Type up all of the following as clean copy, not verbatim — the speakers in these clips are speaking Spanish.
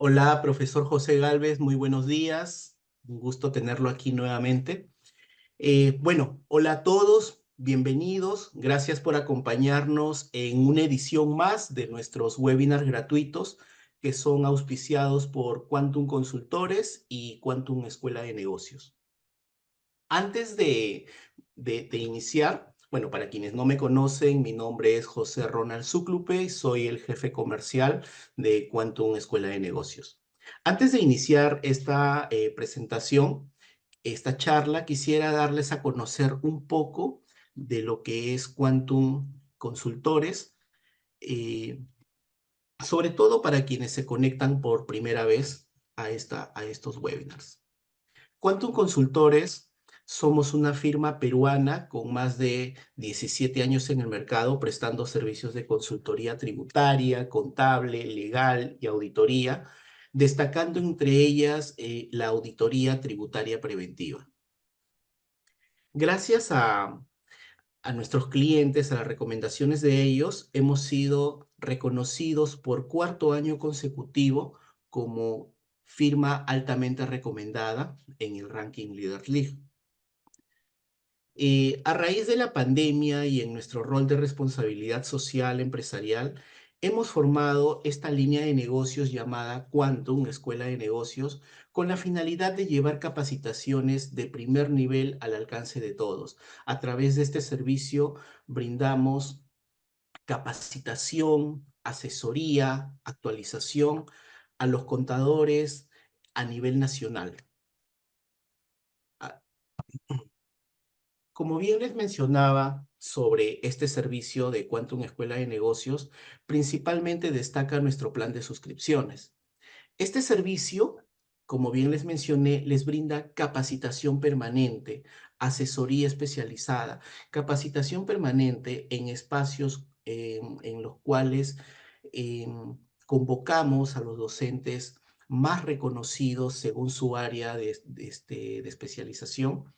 Hola, profesor José Gálvez, muy buenos días. Un gusto tenerlo aquí nuevamente. Hola a todos, bienvenidos. Gracias por acompañarnos en una edición más de nuestros webinars gratuitos que son auspiciados por Quantum Consultores y Quantum Escuela de Negocios. Antes de iniciar, para quienes no me conocen, mi nombre es José Ronald Zuclupe y soy el jefe comercial de Quantum Escuela de Negocios. Antes de iniciar esta presentación, esta charla, quisiera darles a conocer un poco de lo que es Quantum Consultores, eh, sobre todo para quienes se conectan por primera vez a estos webinars. Quantum Consultores somos una firma peruana con más de 17 años en el mercado prestando servicios de consultoría tributaria, contable, legal y auditoría, destacando entre ellas la auditoría tributaria preventiva. Gracias a nuestros clientes, a las recomendaciones de ellos, hemos sido reconocidos por cuarto año consecutivo como firma altamente recomendada en el ranking Leaders League. A raíz de la pandemia y en nuestro rol de responsabilidad social empresarial, hemos formado esta línea de negocios llamada Quantum, Escuela de Negocios, con la finalidad de llevar capacitaciones de primer nivel al alcance de todos. A través de este servicio brindamos capacitación, asesoría, actualización a los contadores a nivel nacional. Como bien les mencionaba sobre este servicio de Quantum Escuela de Negocios, principalmente destaca nuestro plan de suscripciones. Este servicio, como bien les mencioné, les brinda capacitación permanente, asesoría especializada, capacitación permanente en espacios en los cuales convocamos a los docentes más reconocidos según su área de especialización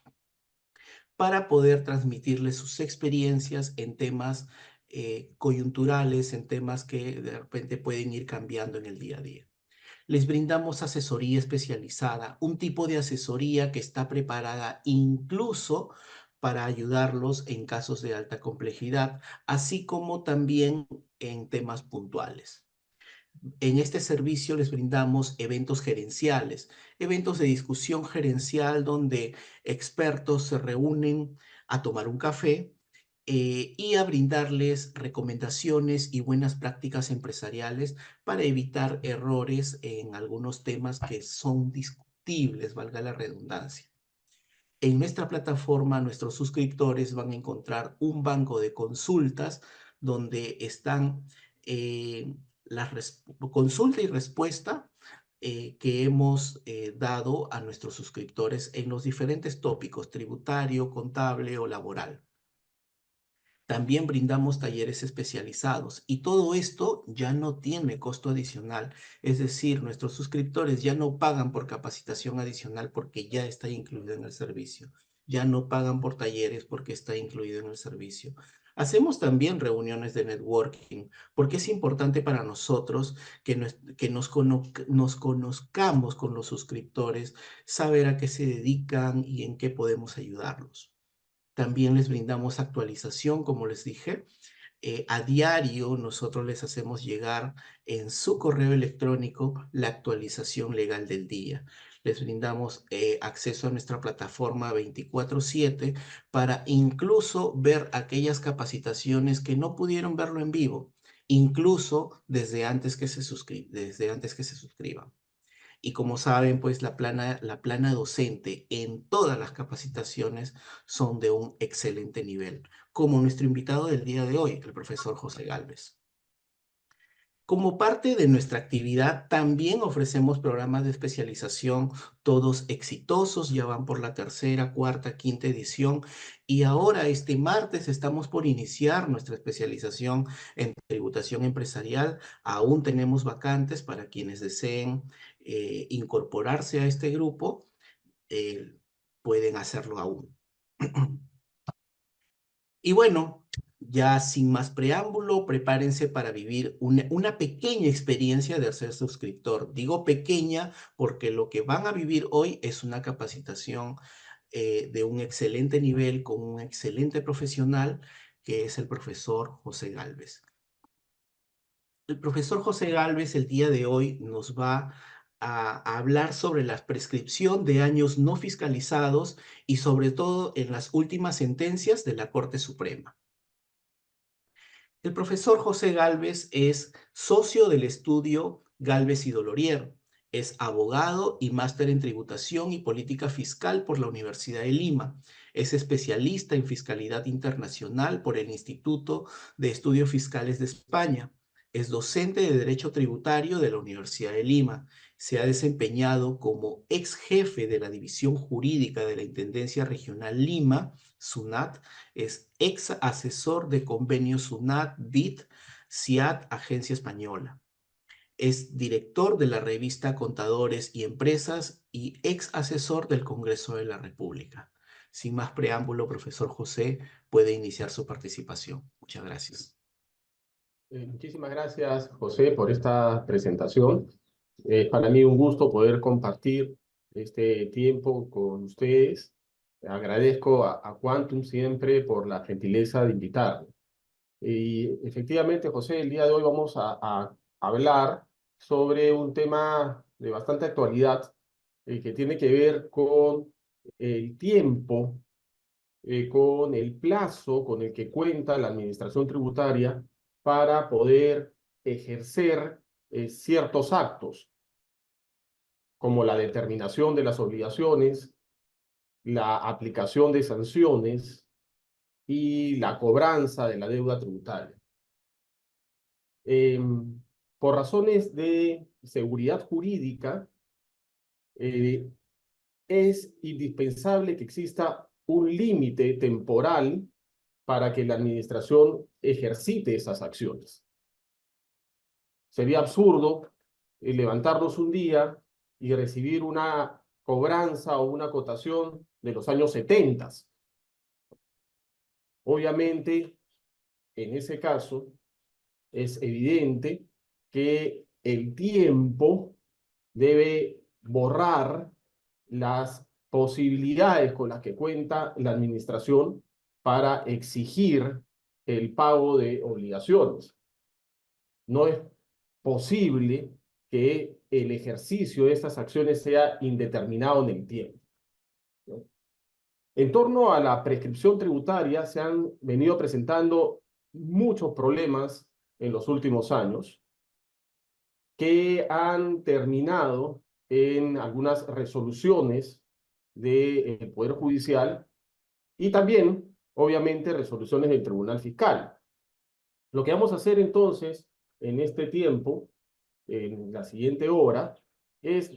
para poder transmitirles sus experiencias en temas coyunturales, en temas que de repente pueden ir cambiando en el día a día. Les brindamos asesoría especializada, un tipo de asesoría que está preparada incluso para ayudarlos en casos de alta complejidad, así como también en temas puntuales. En este servicio les brindamos eventos gerenciales, eventos de discusión gerencial donde expertos se reúnen a tomar un café y a brindarles recomendaciones y buenas prácticas empresariales para evitar errores en algunos temas que son discutibles, valga la redundancia. En nuestra plataforma, nuestros suscriptores van a encontrar un banco de consultas donde están la consulta y respuesta que hemos dado a nuestros suscriptores en los diferentes tópicos, tributario, contable o laboral. También brindamos talleres especializados y todo esto ya no tiene costo adicional. Es decir, nuestros suscriptores ya no pagan por capacitación adicional porque ya está incluido en el servicio. Ya no pagan por talleres porque está incluido en el servicio. Hacemos también reuniones de networking porque es importante para nosotros que nos conozcamos con los suscriptores, saber a qué se dedican y en qué podemos ayudarlos. También les brindamos actualización, como les dije. A diario nosotros les hacemos llegar en su correo electrónico la actualización legal del día. Les brindamos acceso a nuestra plataforma 24/7 para incluso ver aquellas capacitaciones que no pudieron verlo en vivo, incluso desde antes que se suscriban. Y como saben, pues la plana docente en todas las capacitaciones son de un excelente nivel, como nuestro invitado del día de hoy, el profesor José Gálvez. Como parte de nuestra actividad, también ofrecemos programas de especialización, todos exitosos, ya van por la tercera, cuarta, quinta edición, y ahora este martes estamos por iniciar nuestra especialización en tributación empresarial. Aún tenemos vacantes para quienes deseen incorporarse a este grupo, eh, pueden hacerlo aún. Y bueno, Ya sin más preámbulo, prepárense para vivir una pequeña experiencia de ser suscriptor. Digo pequeña porque lo que van a vivir hoy es una capacitación de un excelente nivel con un excelente profesional que es el profesor José Gálvez. El profesor José Gálvez el día de hoy nos va a hablar sobre la prescripción de años no fiscalizados y sobre todo en las últimas sentencias de la Corte Suprema. El profesor José Gálvez es socio del estudio Gálvez y Dolorier. Es abogado y máster en tributación y política fiscal por la Universidad de Lima. Es especialista en fiscalidad internacional por el Instituto de Estudios Fiscales de España. Es docente de Derecho Tributario de la Universidad de Lima. Se ha desempeñado como ex jefe de la División Jurídica de la Intendencia Regional Lima, SUNAT. Es ex asesor de convenios SUNAT, BIT, CIAT, Agencia Española. Es director de la revista Contadores y Empresas y ex asesor del Congreso de la República. Sin más preámbulo, profesor José puede iniciar su participación. Muchas gracias. Muchísimas gracias, José, por esta presentación. Para mí un gusto poder compartir este tiempo con ustedes. Agradezco a Quantum siempre por la gentileza de invitarme. Y efectivamente, José, el día de hoy vamos a hablar sobre un tema de bastante actualidad que tiene que ver con el tiempo, con el plazo con el que cuenta la administración tributaria para poder ejercer ciertos actos, como la determinación de las obligaciones, la aplicación de sanciones y la cobranza de la deuda tributaria. Por razones de seguridad jurídica, es indispensable que exista un límite temporal para que la administración ejercite esas acciones. Sería absurdo levantarnos un día y recibir una cobranza o una cotación de los años 70. Obviamente, en ese caso, es evidente que el tiempo debe borrar las posibilidades con las que cuenta la administración para exigir el pago de obligaciones. No es posible que el ejercicio de estas acciones sea indeterminado en el tiempo, ¿no? En torno a la prescripción tributaria se han venido presentando muchos problemas en los últimos años que han terminado en algunas resoluciones del Poder Judicial y también, obviamente, resoluciones del Tribunal Fiscal. Lo que vamos a hacer entonces en este tiempo, en la siguiente hora, es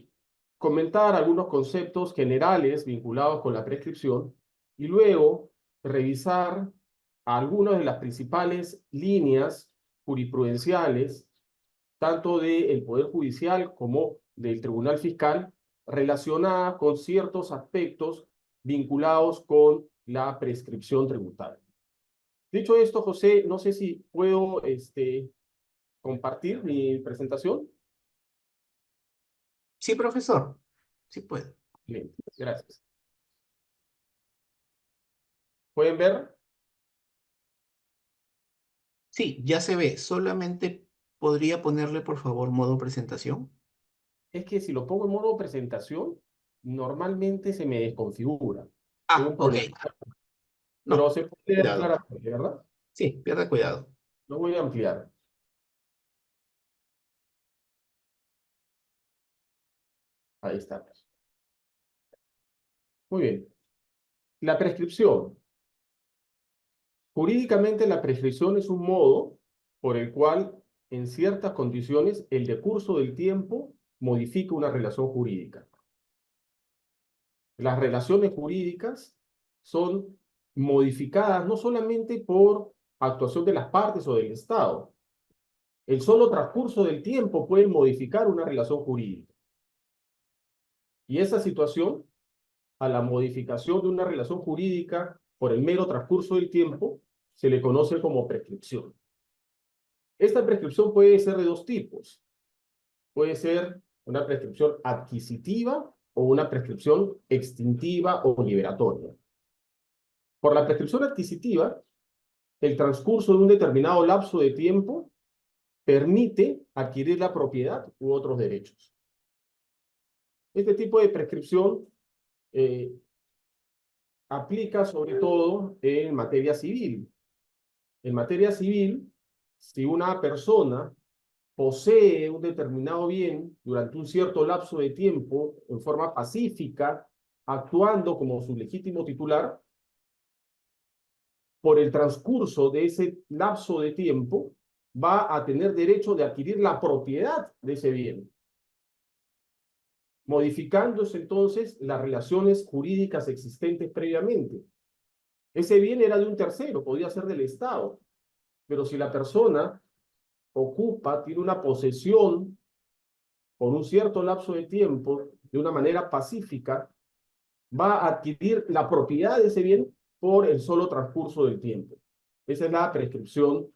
comentar algunos conceptos generales vinculados con la prescripción y luego revisar algunas de las principales líneas jurisprudenciales, tanto del Poder Judicial como del Tribunal Fiscal, relacionadas con ciertos aspectos vinculados con la prescripción tributaria. Dicho esto, José, no sé si puedo compartir mi presentación. Sí, profesor. Sí puede. Bien, gracias. ¿Pueden ver? Sí, ya se ve. Solamente podría ponerle, por favor, modo presentación. Es que si lo pongo en modo presentación, normalmente se me desconfigura. Tengo Ah, un ok. problema. Pero No, se puede ver cuidado. claramente, ¿verdad? Sí, pierda cuidado. Lo voy a ampliar. Ahí está. Muy bien. La prescripción. Jurídicamente, la prescripción es un modo por el cual, en ciertas condiciones, el decurso del tiempo modifica una relación jurídica. Las relaciones jurídicas son modificadas no solamente por actuación de las partes o del Estado. El solo transcurso del tiempo puede modificar una relación jurídica. Y esa situación, a la modificación de una relación jurídica por el mero transcurso del tiempo, se le conoce como prescripción. Esta prescripción puede ser de dos tipos. Puede ser una prescripción adquisitiva o una prescripción extintiva o liberatoria. Por la prescripción adquisitiva, el transcurso de un determinado lapso de tiempo permite adquirir la propiedad u otros derechos. Este tipo de prescripción aplica sobre todo en materia civil. En materia civil, si una persona posee un determinado bien durante un cierto lapso de tiempo en forma pacífica, actuando como su legítimo titular, por el transcurso de ese lapso de tiempo, va a tener derecho de adquirir la propiedad de ese bien, modificándose entonces las relaciones jurídicas existentes previamente. Ese bien era de un tercero, podía ser del Estado, pero si la persona tiene una posesión por un cierto lapso de tiempo, de una manera pacífica, va a adquirir la propiedad de ese bien por el solo transcurso del tiempo. Esa es la prescripción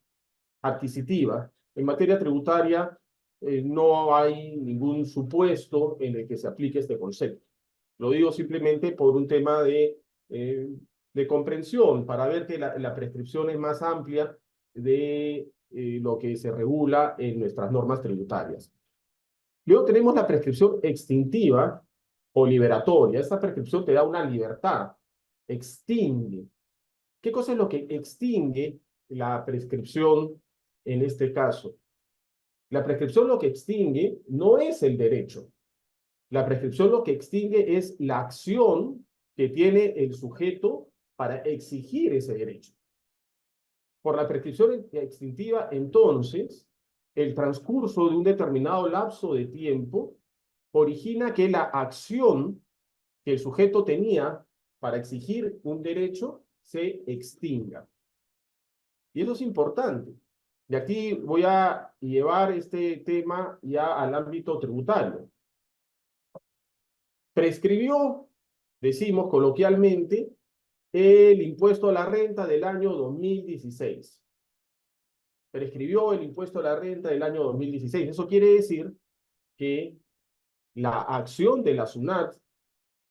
adquisitiva. En materia tributaria, no hay ningún supuesto en el que se aplique este concepto. Lo digo simplemente por un tema de comprensión, para ver que la prescripción es más amplia de lo que se regula en nuestras normas tributarias. Luego tenemos la prescripción extintiva o liberatoria. Esta prescripción te da una libertad, extingue. ¿Qué cosa es lo que extingue la prescripción en este caso? La prescripción lo que extingue no es el derecho. La prescripción lo que extingue es la acción que tiene el sujeto para exigir ese derecho. Por la prescripción extintiva, entonces, el transcurso de un determinado lapso de tiempo origina que la acción que el sujeto tenía para exigir un derecho se extinga. Y eso es importante. Y aquí voy a llevar este tema ya al ámbito tributario. Prescribió, decimos coloquialmente, el impuesto a la renta del año 2016. Prescribió el impuesto a la renta del año 2016. Eso quiere decir que la acción de la SUNAT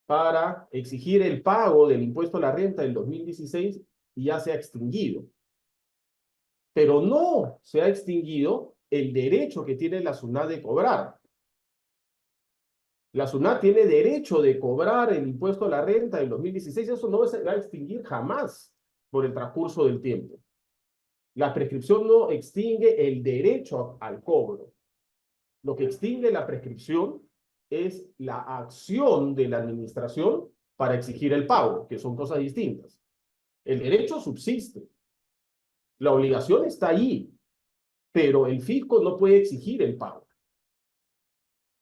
para exigir el pago del impuesto a la renta del 2016 ya se ha extinguido. Pero no se ha extinguido el derecho que tiene la SUNAT de cobrar. La SUNAT tiene derecho de cobrar el impuesto a la renta del 2016. Eso no se va a extinguir jamás por el transcurso del tiempo. La prescripción no extingue el derecho al cobro. Lo que extingue la prescripción es la acción de la administración para exigir el pago, que son cosas distintas. El derecho subsiste. La obligación está ahí, pero el fisco no puede exigir el pago.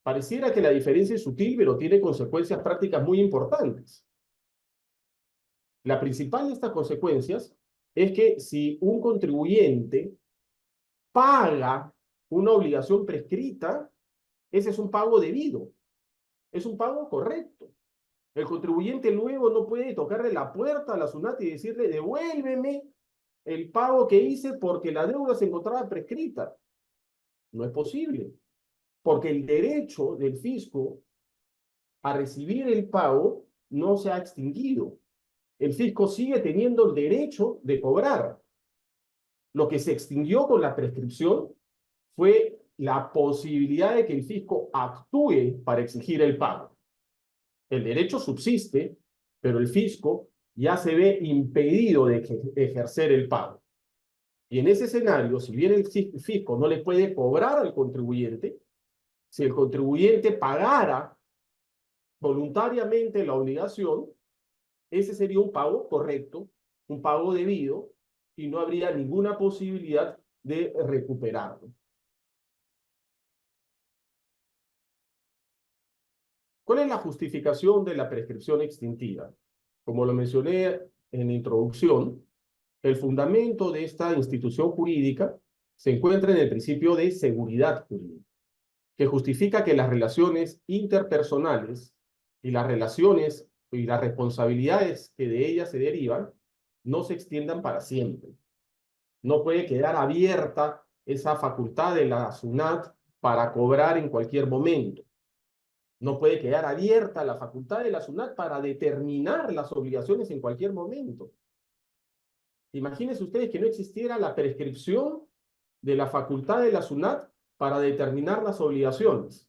Pareciera que la diferencia es sutil, pero tiene consecuencias prácticas muy importantes. La principal de estas consecuencias es que si un contribuyente paga una obligación prescrita, ese es un pago debido, es un pago correcto. El contribuyente luego no puede tocarle la puerta a la SUNAT y decirle, devuélveme el pago que hice porque la deuda se encontraba prescrita. No es posible, porque el derecho del fisco a recibir el pago no se ha extinguido. El fisco sigue teniendo el derecho de cobrar. Lo que se extinguió con la prescripción fue la posibilidad de que el fisco actúe para exigir el pago. El derecho subsiste, pero el fisco ya se ve impedido de ejercer el pago. Y en ese escenario, si bien el fisco no le puede cobrar al contribuyente, si el contribuyente pagara voluntariamente la obligación, ese sería un pago correcto, un pago debido, y no habría ninguna posibilidad de recuperarlo. ¿Cuál es la justificación de la prescripción extintiva? Como lo mencioné en la introducción, el fundamento de esta institución jurídica se encuentra en el principio de seguridad jurídica, que justifica que las relaciones interpersonales y las relaciones y las responsabilidades que de ellas se derivan no se extiendan para siempre. No puede quedar abierta esa facultad de la SUNAT para cobrar en cualquier momento. No puede quedar abierta la facultad de la SUNAT para determinar las obligaciones en cualquier momento. Imagínense ustedes que no existiera la prescripción de la facultad de la SUNAT para determinar las obligaciones.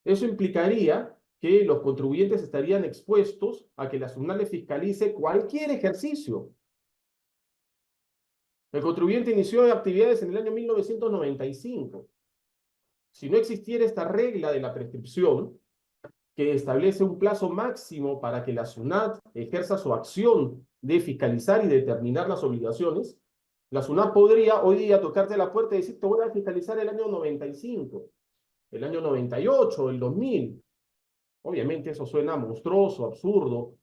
Eso implicaría que los contribuyentes estarían expuestos a que la SUNAT les fiscalice cualquier ejercicio. El contribuyente inició actividades en el año 1995. Si no existiera esta regla de la prescripción, que establece un plazo máximo para que la SUNAT ejerza su acción de fiscalizar y determinar las obligaciones, la SUNAT podría hoy día tocarte la puerta y decir, te voy a fiscalizar el año 95, el año 98, el 2000. Obviamente eso suena monstruoso, absurdo.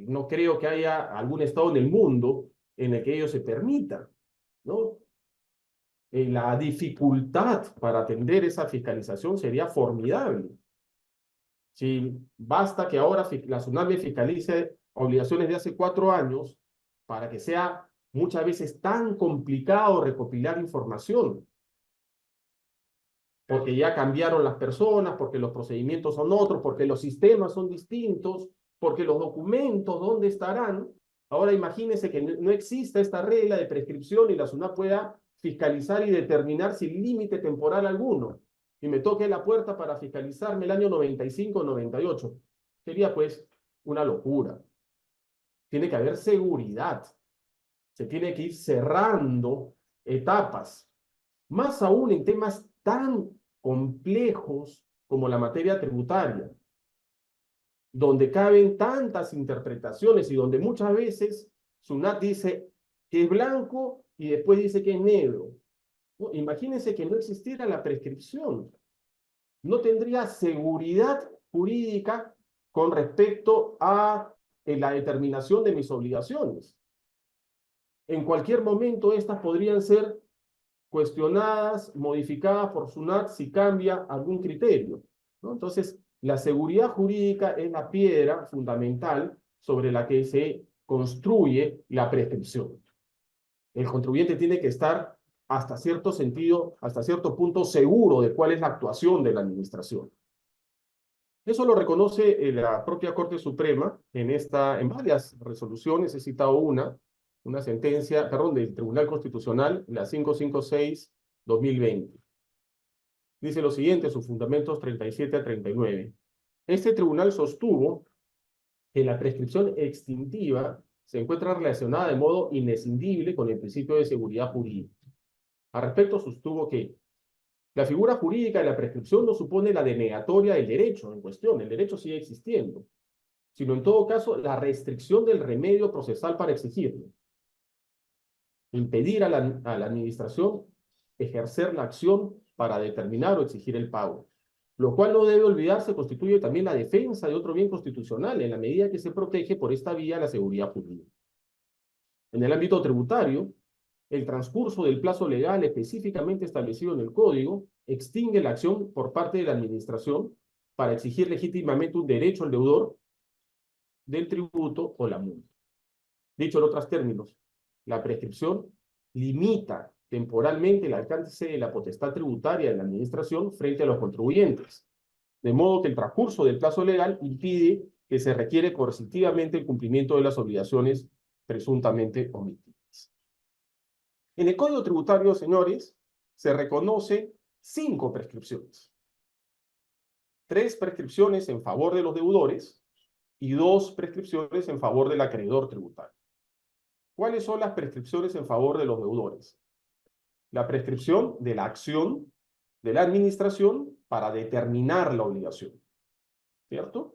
No creo que haya algún estado en el mundo en el que ello se permita, ¿no? La dificultad para atender esa fiscalización sería formidable. Si basta que ahora la SUNAT me fiscalice obligaciones de hace 4 años para que sea muchas veces tan complicado recopilar información, porque ya cambiaron las personas, porque los procedimientos son otros, porque los sistemas son distintos, porque los documentos, ¿dónde estarán? Ahora imagínense que no exista esta regla de prescripción y la SUNAT pueda fiscalizar y determinar sin límite temporal alguno, y me toque la puerta para fiscalizarme el año 95 o 98. Sería pues una locura. Tiene que haber seguridad. Se tiene que ir cerrando etapas. Más aún en temas tan complejos como la materia tributaria, donde caben tantas interpretaciones y donde muchas veces SUNAT dice que es blanco y después dice que es negro. ¿No? Imagínense que no existiera la prescripción. No tendría seguridad jurídica con respecto a la determinación de mis obligaciones. En cualquier momento estas podrían ser cuestionadas, modificadas por SUNAT si cambia algún criterio, ¿no? Entonces, la seguridad jurídica es la piedra fundamental sobre la que se construye la prescripción. El contribuyente tiene que estar hasta cierto sentido, hasta cierto punto seguro de cuál es la actuación de la administración. Eso lo reconoce la propia Corte Suprema en varias resoluciones. He citado una sentencia, perdón, del Tribunal Constitucional, la 556/2020. Dice lo siguiente, sus fundamentos 37 a 39. Este tribunal sostuvo que la prescripción extintiva se encuentra relacionada de modo inescindible con el principio de seguridad jurídica. Al respecto, sostuvo que la figura jurídica de la prescripción no supone la denegatoria del derecho en cuestión, el derecho sigue existiendo, sino en todo caso la restricción del remedio procesal para exigirlo. Impedir a la administración ejercer la acción para determinar o exigir el pago, lo cual no debe olvidarse constituye también la defensa de otro bien constitucional en la medida que se protege por esta vía la seguridad jurídica. En el ámbito tributario, el transcurso del plazo legal específicamente establecido en el Código extingue la acción por parte de la administración para exigir legítimamente un derecho al deudor del tributo o la multa. Dicho en otros términos, la prescripción limita temporalmente el alcance de la potestad tributaria de la administración frente a los contribuyentes, de modo que el transcurso del plazo legal impide que se requiere coercitivamente el cumplimiento de las obligaciones presuntamente omitidas. En el Código Tributario, señores, se reconocen 5 prescripciones. 3 prescripciones en favor de los deudores y 2 prescripciones en favor del acreedor tributario. ¿Cuáles son las prescripciones en favor de los deudores? La prescripción de la acción de la administración para determinar la obligación, ¿cierto?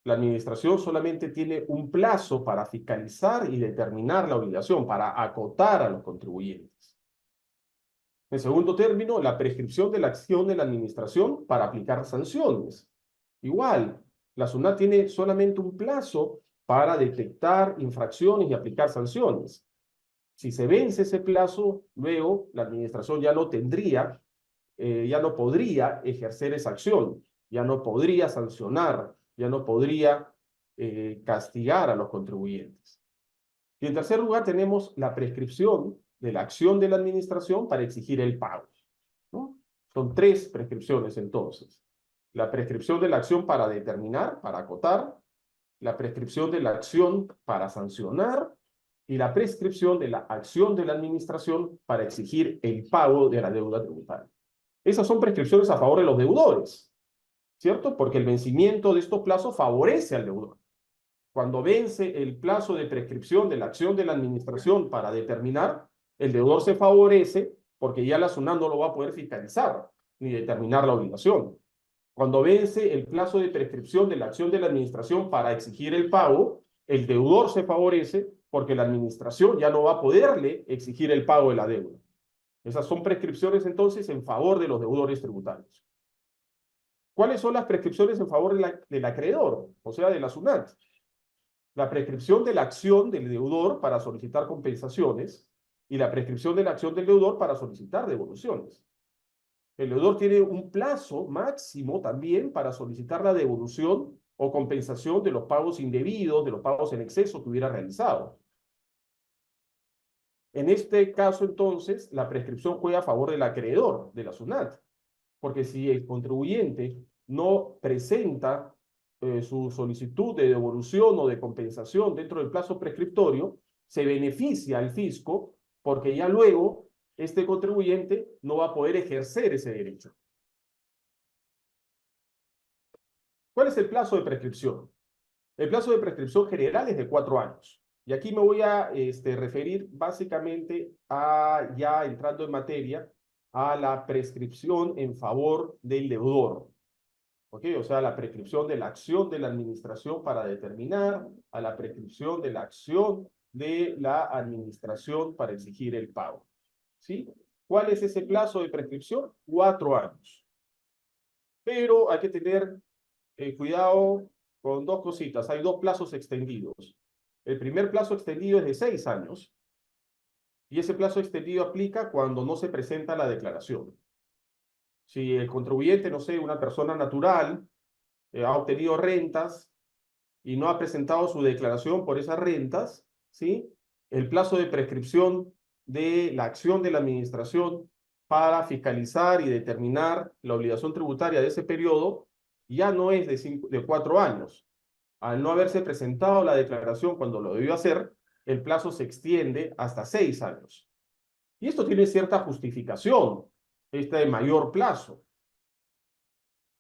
La administración solamente tiene un plazo para fiscalizar y determinar la obligación, para acotar a los contribuyentes. En segundo término, la prescripción de la acción de la administración para aplicar sanciones. Igual, la SUNAT tiene solamente un plazo para detectar infracciones y aplicar sanciones. Si se vence ese plazo, luego la administración ya no tendría, ya no podría ejercer esa acción, ya no podría sancionar, ya no podría castigar a los contribuyentes. Y en tercer lugar tenemos la prescripción de la acción de la administración para exigir el pago, ¿no? Son 3 prescripciones entonces. La prescripción de la acción para determinar, para acotar, la prescripción de la acción para sancionar y la prescripción de la acción de la administración para exigir el pago de la deuda tributaria. Esas son prescripciones a favor de los deudores, ¿cierto? Porque el vencimiento de estos plazos favorece al deudor. Cuando vence el plazo de prescripción de la acción de la administración para determinar, el deudor se favorece porque ya la SUNAT no lo va a poder fiscalizar ni determinar la obligación. Cuando vence el plazo de prescripción de la acción de la administración para exigir el pago, el deudor se favorece porque la administración ya no va a poderle exigir el pago de la deuda. Esas son prescripciones entonces en favor de los deudores tributarios. ¿Cuáles son las prescripciones en favor del acreedor, o sea, de la SUNAT? La prescripción de la acción del deudor para solicitar compensaciones y la prescripción de la acción del deudor para solicitar devoluciones. El deudor tiene un plazo máximo también para solicitar la devolución o compensación de los pagos indebidos, de los pagos en exceso que hubiera realizado. En este caso, entonces, la prescripción juega a favor del acreedor, de la SUNAT, porque si el contribuyente no presenta su solicitud de devolución o de compensación dentro del plazo prescriptorio, se beneficia al fisco porque ya luego este contribuyente no va a poder ejercer ese derecho. ¿Cuál es el plazo de prescripción? El plazo de prescripción general es de 4 años. Y aquí me voy a referir básicamente a, ya entrando en materia, a la prescripción en favor del deudor. ¿Ok? O sea, la prescripción de la acción de la administración para determinar, a la prescripción de la acción de la administración para exigir el pago. ¿Sí? ¿Cuál es ese plazo de prescripción? 4 años. Pero hay que tener cuidado con 2 cositas. Hay 2 plazos extendidos. El primer plazo extendido es de 6 años. Y ese plazo extendido aplica cuando no se presenta la declaración. Si el contribuyente, no sé, una persona natural, ha obtenido rentas y no ha presentado su declaración por esas rentas, ¿sí? El plazo de prescripción de la acción de la administración para fiscalizar y determinar la obligación tributaria de ese periodo ya no es de 4 años. Al no haberse presentado la declaración cuando lo debió hacer, el plazo se extiende hasta 6 años. Y esto tiene cierta justificación, este mayor plazo,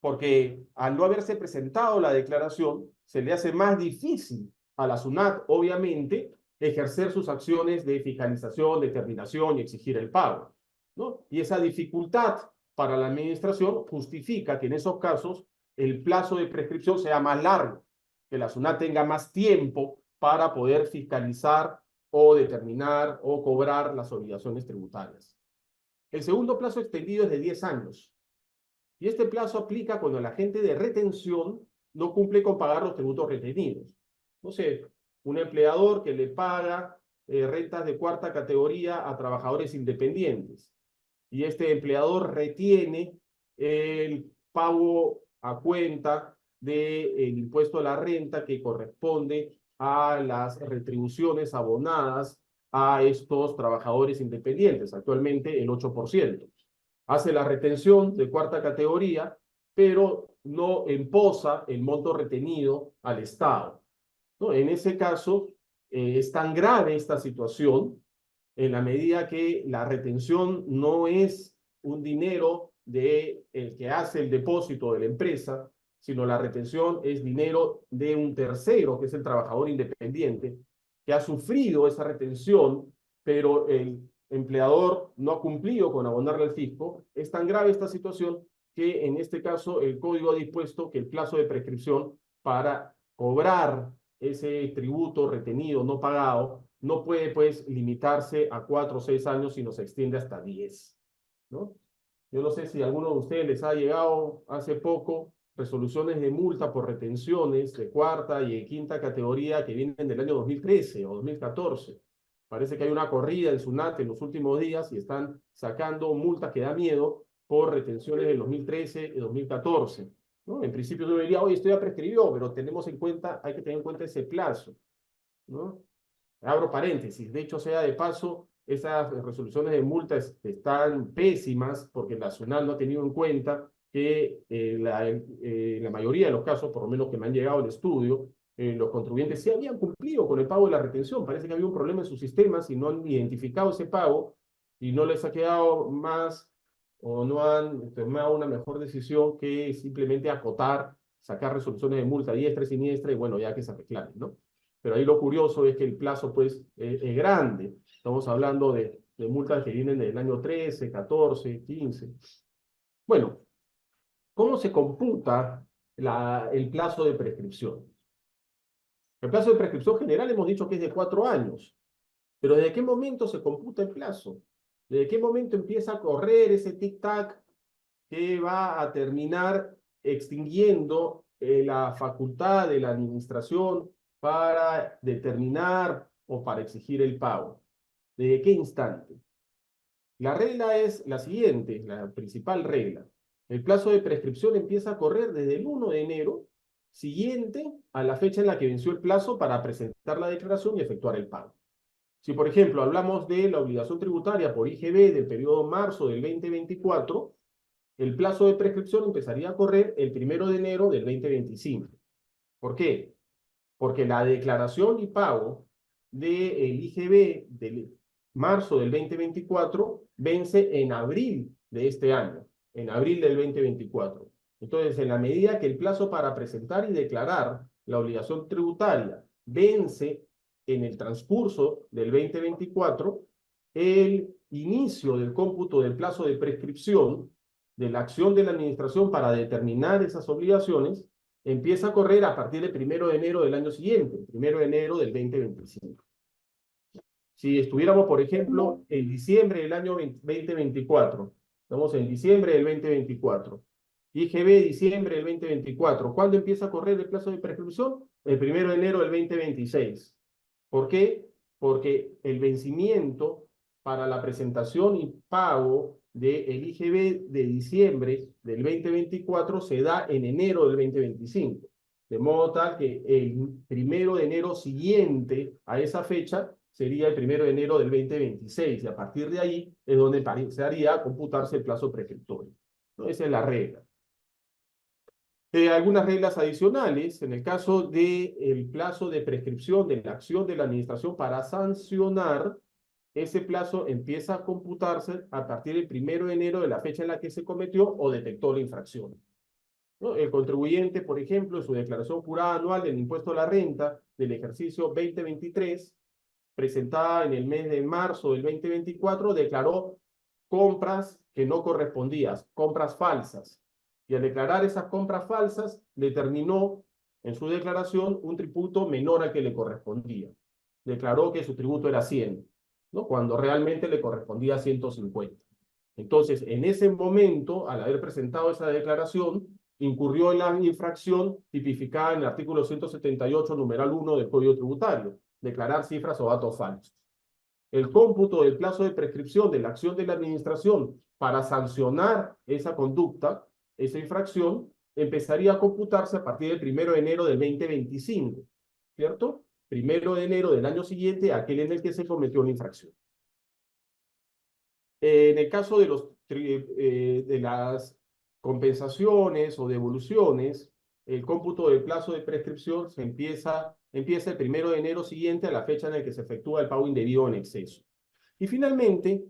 porque al no haberse presentado la declaración, se le hace más difícil a la SUNAT, obviamente, ejercer sus acciones de fiscalización, determinación y exigir el pago, ¿no? Y esa dificultad para la administración justifica que en esos casos el plazo de prescripción sea más largo, que la SUNAT tenga más tiempo para poder fiscalizar o determinar o cobrar las obligaciones tributarias. El segundo plazo extendido es de 10 años. Y este plazo aplica cuando el agente de retención no cumple con pagar los tributos retenidos. No sé, un empleador que le paga rentas de 4ª categoría a trabajadores independientes. Y este empleador retiene el pago a cuenta del impuesto a la renta que corresponde a las retribuciones abonadas a estos trabajadores independientes, actualmente el 8%. Hace la retención de 4ª categoría, pero no emposa el monto retenido al Estado, ¿no? En ese caso, es tan grave esta situación en la medida que la retención no es un dinero de el que hace el depósito de la empresa, sino la retención es dinero de un tercero, que es el trabajador independiente, que ha sufrido esa retención, pero el empleador no ha cumplido con abonarle al fisco. Es tan grave esta situación que en este caso el código ha dispuesto que el plazo de prescripción para cobrar ese tributo retenido no pagado no puede pues limitarse a 4 o 6 años, sino se extiende hasta 10, ¿no? Yo no sé si a alguno de ustedes les ha llegado hace poco resoluciones de multa por retenciones de 4ª y de 5ª categoría que vienen del año 2013 o 2014. Parece que hay una corrida en SUNAT en los últimos días y están sacando multas que da miedo por retenciones del 2013 y 2014, ¿no? En principio yo diría, oye, esto ya prescribió, pero tenemos en cuenta, hay que tener en cuenta ese plazo, ¿no? Abro paréntesis, de hecho sea de paso, esas resoluciones de multa están pésimas porque la SUNAT no ha tenido en cuenta que la mayoría de los casos, por lo menos que me han llegado al estudio, los contribuyentes sí habían cumplido con el pago de la retención. Parece que había un problema en sus sistemas y no han identificado ese pago y no les ha quedado más o no han tomado una mejor decisión que simplemente acotar, sacar resoluciones de multa diestra y siniestra y bueno, ya que se reclamen, ¿no? Pero ahí lo curioso es que el plazo pues es grande. Estamos hablando de multas que vienen del año 13, 14, 15. Bueno, ¿cómo se computa el plazo de prescripción? El plazo de prescripción general hemos dicho que es de 4 años, pero ¿desde qué momento se computa el plazo? ¿Desde qué momento empieza a correr ese tic-tac que va a terminar extinguiendo la facultad de la administración para determinar o para exigir el pago? ¿Desde qué instante? La regla es la siguiente, la principal regla. El plazo de prescripción empieza a correr desde el 1 de enero siguiente a la fecha en la que venció el plazo para presentar la declaración y efectuar el pago. Si, por ejemplo, hablamos de la obligación tributaria por IGB del periodo marzo del 2024, el plazo de prescripción empezaría a correr el 1 de enero del 2025. ¿Por qué? Porque la declaración y pago del IGB del marzo del 2024 vence en abril de este año, en abril del 2024. Entonces, en la medida que el plazo para presentar y declarar la obligación tributaria vence en el transcurso del 2024, el inicio del cómputo del plazo de prescripción de la acción de la administración para determinar esas obligaciones empieza a correr a partir del 1 de enero del año siguiente, 1 de enero del 2025. Si estuviéramos, por ejemplo, en diciembre del año 2024, estamos en diciembre del 2024, IGB diciembre del 2024, ¿cuándo empieza a correr el plazo de prescripción? El 1 de enero del 2026. ¿Por qué? Porque el vencimiento para la presentación y pago del IGB de diciembre del 2024 se da en enero del 2025. De modo tal que el 1 de enero siguiente a esa fecha sería el 1 de enero del 2026. Y a partir de ahí es donde empezaría a computarse el plazo prescriptorio, ¿no? Esa es la regla. Algunas reglas adicionales, en el caso del plazo de prescripción de la acción de la administración para sancionar, ese plazo empieza a computarse a partir del 1 de enero de la fecha en la que se cometió o detectó la infracción, ¿no? El contribuyente, por ejemplo, en su declaración jurada anual del impuesto a la renta del ejercicio 2023, presentada en el mes de marzo del 2024, declaró compras que no correspondían, compras falsas. Y al declarar esas compras falsas, determinó en su declaración un tributo menor al que le correspondía. Declaró que su tributo era 100, ¿no? Cuando realmente le correspondía 150. Entonces, en ese momento, al haber presentado esa declaración, incurrió en la infracción tipificada en el artículo 178, numeral 1 del Código Tributario, declarar cifras o datos falsos. El cómputo del plazo de prescripción de la acción de la administración para sancionar esa conducta, esa infracción, empezaría a computarse a partir del 1 de enero del 2025, ¿cierto? 1 de enero del año siguiente, aquel en el que se cometió la infracción. En el caso de las compensaciones o devoluciones, el cómputo del plazo de prescripción empieza el 1 de enero siguiente a la fecha en la que se efectúa el pago indebido en exceso. Y finalmente,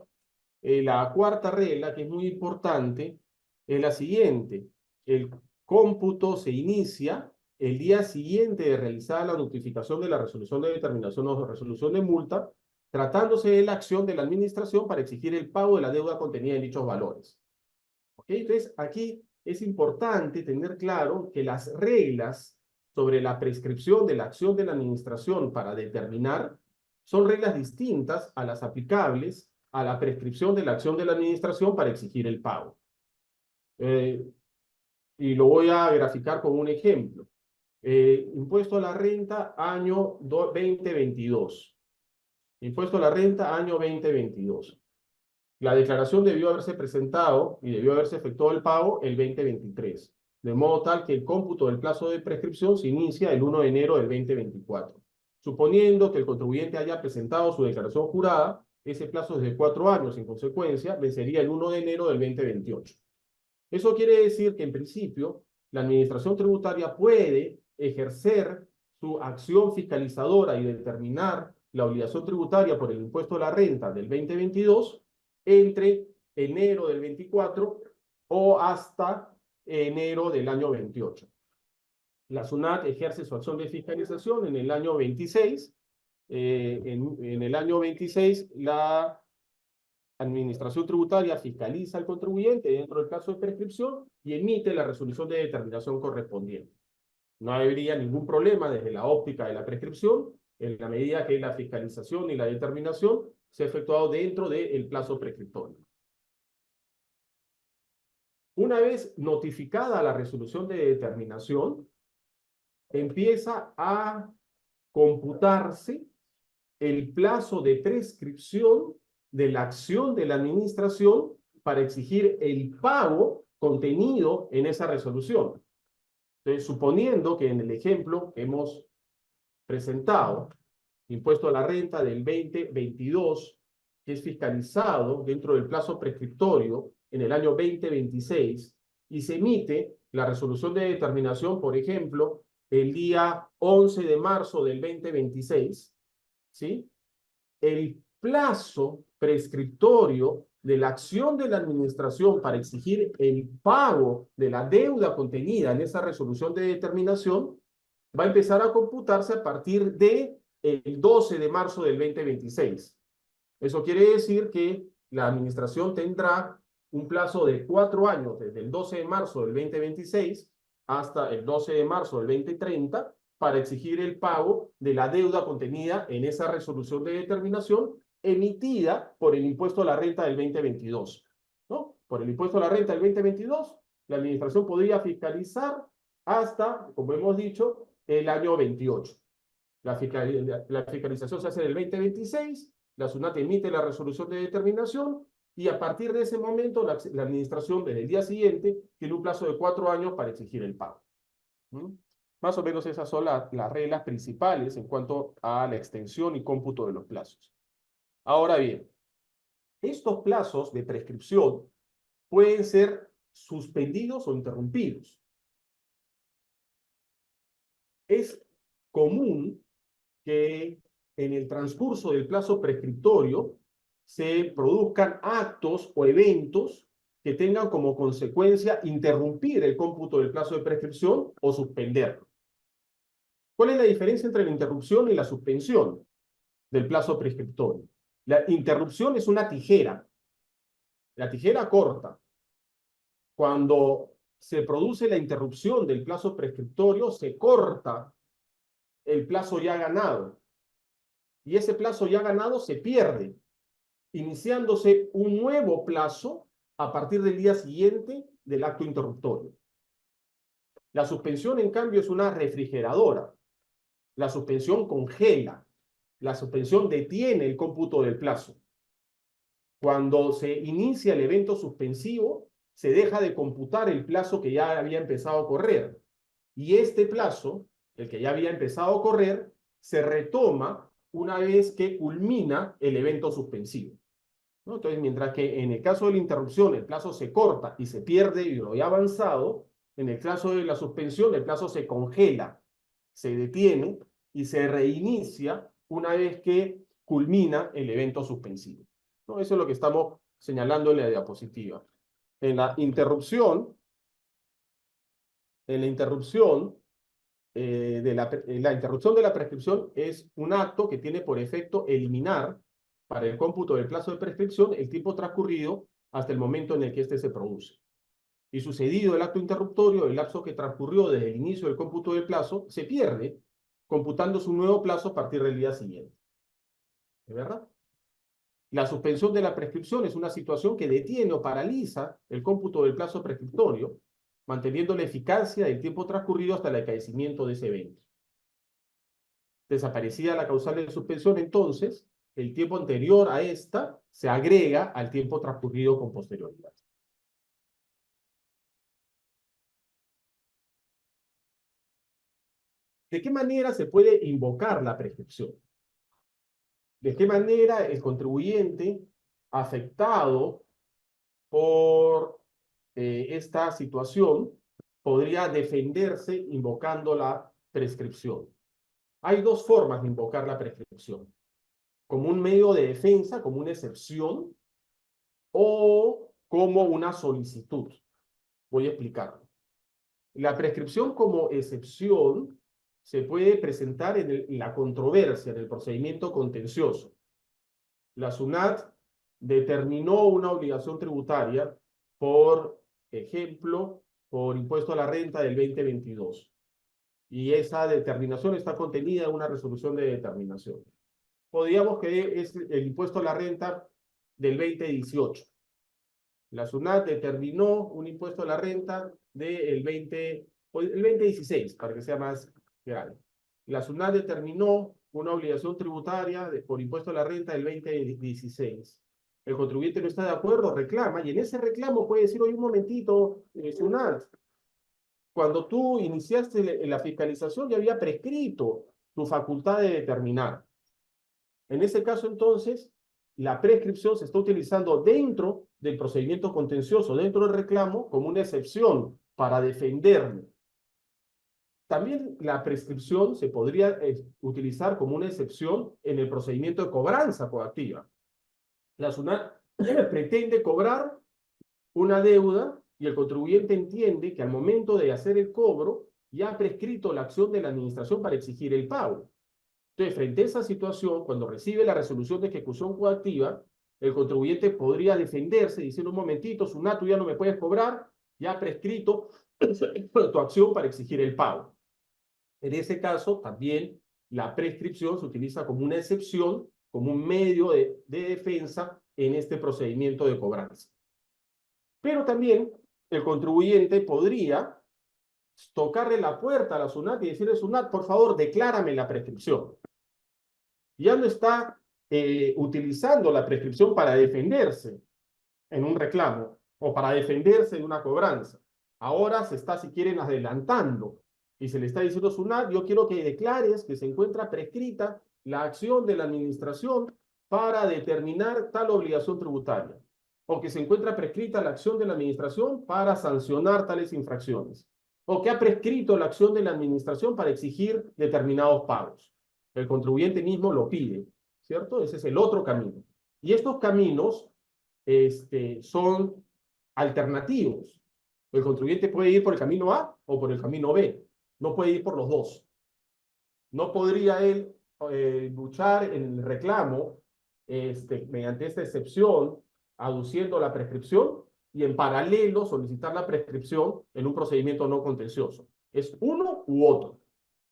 la cuarta regla, que es muy importante, es la siguiente. El cómputo se inicia el día siguiente de realizar la notificación de la resolución de determinación o resolución de multa, tratándose de la acción de la administración para exigir el pago de la deuda contenida en dichos valores. ¿Ok? Entonces, aquí es importante tener claro que las reglas sobre la prescripción de la acción de la administración para determinar son reglas distintas a las aplicables a la prescripción de la acción de la administración para exigir el pago. Y lo voy a graficar con un ejemplo. Impuesto a la renta año 2022. Impuesto a la renta año 2022. La declaración debió haberse presentado y debió haberse efectuado el pago el 2023, de modo tal que el cómputo del plazo de prescripción se inicia el 1 de enero del 2024. Suponiendo que el contribuyente haya presentado su declaración jurada ese plazo es de 4 años, en consecuencia, vencería el 1 de enero del 2028. Eso quiere decir que, en principio, la Administración Tributaria puede ejercer su acción fiscalizadora y determinar la obligación tributaria por el impuesto a la renta del 2022 entre enero del 24 o hasta enero del año 28. La SUNAT ejerce su acción de fiscalización en el año 26. En el año 26, la Administración Tributaria fiscaliza al contribuyente dentro del plazo de prescripción y emite la resolución de determinación correspondiente. No habría ningún problema desde la óptica de la prescripción en la medida que la fiscalización y la determinación se ha efectuado dentro del plazo prescriptorio. Una vez notificada la resolución de determinación, empieza a computarse el plazo de prescripción de la acción de la administración para exigir el pago contenido en esa resolución. Entonces, suponiendo que en el ejemplo que hemos presentado, impuesto a la renta del 2022, que es fiscalizado dentro del plazo prescriptorio en el año 2026, y se emite la resolución de determinación, por ejemplo, el día 11 de marzo del 2026, ¿sí? El plazo prescriptorio de la acción de la administración para exigir el pago de la deuda contenida en esa resolución de determinación va a empezar a computarse a partir de el 12 de marzo del 2026. Eso quiere decir que la administración tendrá un plazo de 4 años, desde el 12 de marzo del 2026 hasta el 12 de marzo del 2030, para exigir el pago de la deuda contenida en esa resolución de determinación emitida por el impuesto a la renta del 2022. ¿No? Por el impuesto a la renta del 2022, la administración podría fiscalizar hasta, como hemos dicho, el año 28. La fiscalización se hace en el 2026, la SUNAT emite la resolución de determinación y a partir de ese momento la administración desde el día siguiente tiene un plazo de 4 años para exigir el pago. ¿Mm? Más o menos esas son las reglas principales en cuanto a la extensión y cómputo de los plazos. Ahora bien, estos plazos de prescripción pueden ser suspendidos o interrumpidos. Es común que en el transcurso del plazo prescriptorio se produzcan actos o eventos que tengan como consecuencia interrumpir el cómputo del plazo de prescripción o suspenderlo. ¿Cuál es la diferencia entre la interrupción y la suspensión del plazo prescriptorio? La interrupción es una tijera. La tijera corta. Cuando se produce la interrupción del plazo prescriptorio, se corta el plazo ya ganado. Y ese plazo ya ganado se pierde, iniciándose un nuevo plazo a partir del día siguiente del acto interruptorio. La suspensión, en cambio, es una refrigeradora. La suspensión congela. La suspensión detiene el cómputo del plazo. Cuando se inicia el evento suspensivo, se deja de computar el plazo que ya había empezado a correr. Y este plazo, el que ya había empezado a correr, se retoma una vez que culmina el evento suspensivo. ¿No? Entonces, mientras que en el caso de la interrupción el plazo se corta y se pierde lo ya avanzado, en el caso de la suspensión el plazo se congela, se detiene y se reinicia una vez que culmina el evento suspensivo. ¿No? Eso es lo que estamos señalando en la diapositiva. En la interrupción, la interrupción de la prescripción es un acto que tiene por efecto eliminar para el cómputo del plazo de prescripción el tiempo transcurrido hasta el momento en el que éste se produce. Y sucedido el acto interruptorio, el lapso que transcurrió desde el inicio del cómputo del plazo se pierde, computándose un nuevo plazo a partir del día siguiente. ¿Es verdad? La suspensión de la prescripción es una situación que detiene o paraliza el cómputo del plazo prescriptorio, manteniendo la eficacia del tiempo transcurrido hasta el acaecimiento de ese evento. Desaparecida la causal de suspensión, entonces, el tiempo anterior a esta se agrega al tiempo transcurrido con posterioridad. ¿De qué manera se puede invocar la prescripción? ¿De qué manera el contribuyente afectado por esta situación podría defenderse invocando la prescripción? Hay dos formas de invocar la prescripción: como un medio de defensa, como una excepción, o como una solicitud. Voy a explicarlo. La prescripción como excepción se puede presentar en la controversia, en el procedimiento contencioso. La SUNAT determinó una obligación tributaria, por ejemplo, por impuesto a la renta del 2022. Y esa determinación está contenida en una resolución de determinación. Podríamos que es el impuesto a la renta del 2018. La SUNAT determinó un impuesto a la renta del 2016, para que sea más grande. La SUNAT determinó una obligación tributaria por impuesto a la renta del 2016. El contribuyente no está de acuerdo, reclama, y en ese reclamo puede decir: oye, un momentito, SUNAT, cuando tú iniciaste la fiscalización ya había prescrito tu facultad de determinar. En ese caso, entonces, la prescripción se está utilizando dentro del procedimiento contencioso, dentro del reclamo, como una excepción para defenderme. También la prescripción se podría utilizar como una excepción en el procedimiento de cobranza coactiva. La SUNAT pretende cobrar una deuda y el contribuyente entiende que al momento de hacer el cobro ya ha prescrito la acción de la administración para exigir el pago. Entonces, frente a esa situación, cuando recibe la resolución de ejecución coactiva, el contribuyente podría defenderse diciendo: un momentito, SUNAT, tú ya no me puedes cobrar, ya ha prescrito tu acción para exigir el pago. En ese caso, también la prescripción se utiliza como una excepción, como un medio de defensa en este procedimiento de cobranza. Pero también el contribuyente podría tocarle la puerta a la SUNAT y decirle: SUNAT, por favor, declárame la prescripción. Ya no está utilizando la prescripción para defenderse en un reclamo o para defenderse de una cobranza. Ahora se está, si quieren, adelantando y se le está diciendo: SUNAT, yo quiero que declares que se encuentra prescrita la acción de la administración para determinar tal obligación tributaria, o que se encuentra prescrita la acción de la administración para sancionar tales infracciones, o que ha prescrito la acción de la administración para exigir determinados pagos. El contribuyente mismo lo pide, ¿cierto? Ese es el otro camino. Y estos caminos son alternativos. El contribuyente puede ir por el camino A o por el camino B. No puede ir por los dos. No podría él luchar en el reclamo mediante esta excepción, aduciendo la prescripción, y en paralelo solicitar la prescripción en un procedimiento no contencioso. Es uno u otro.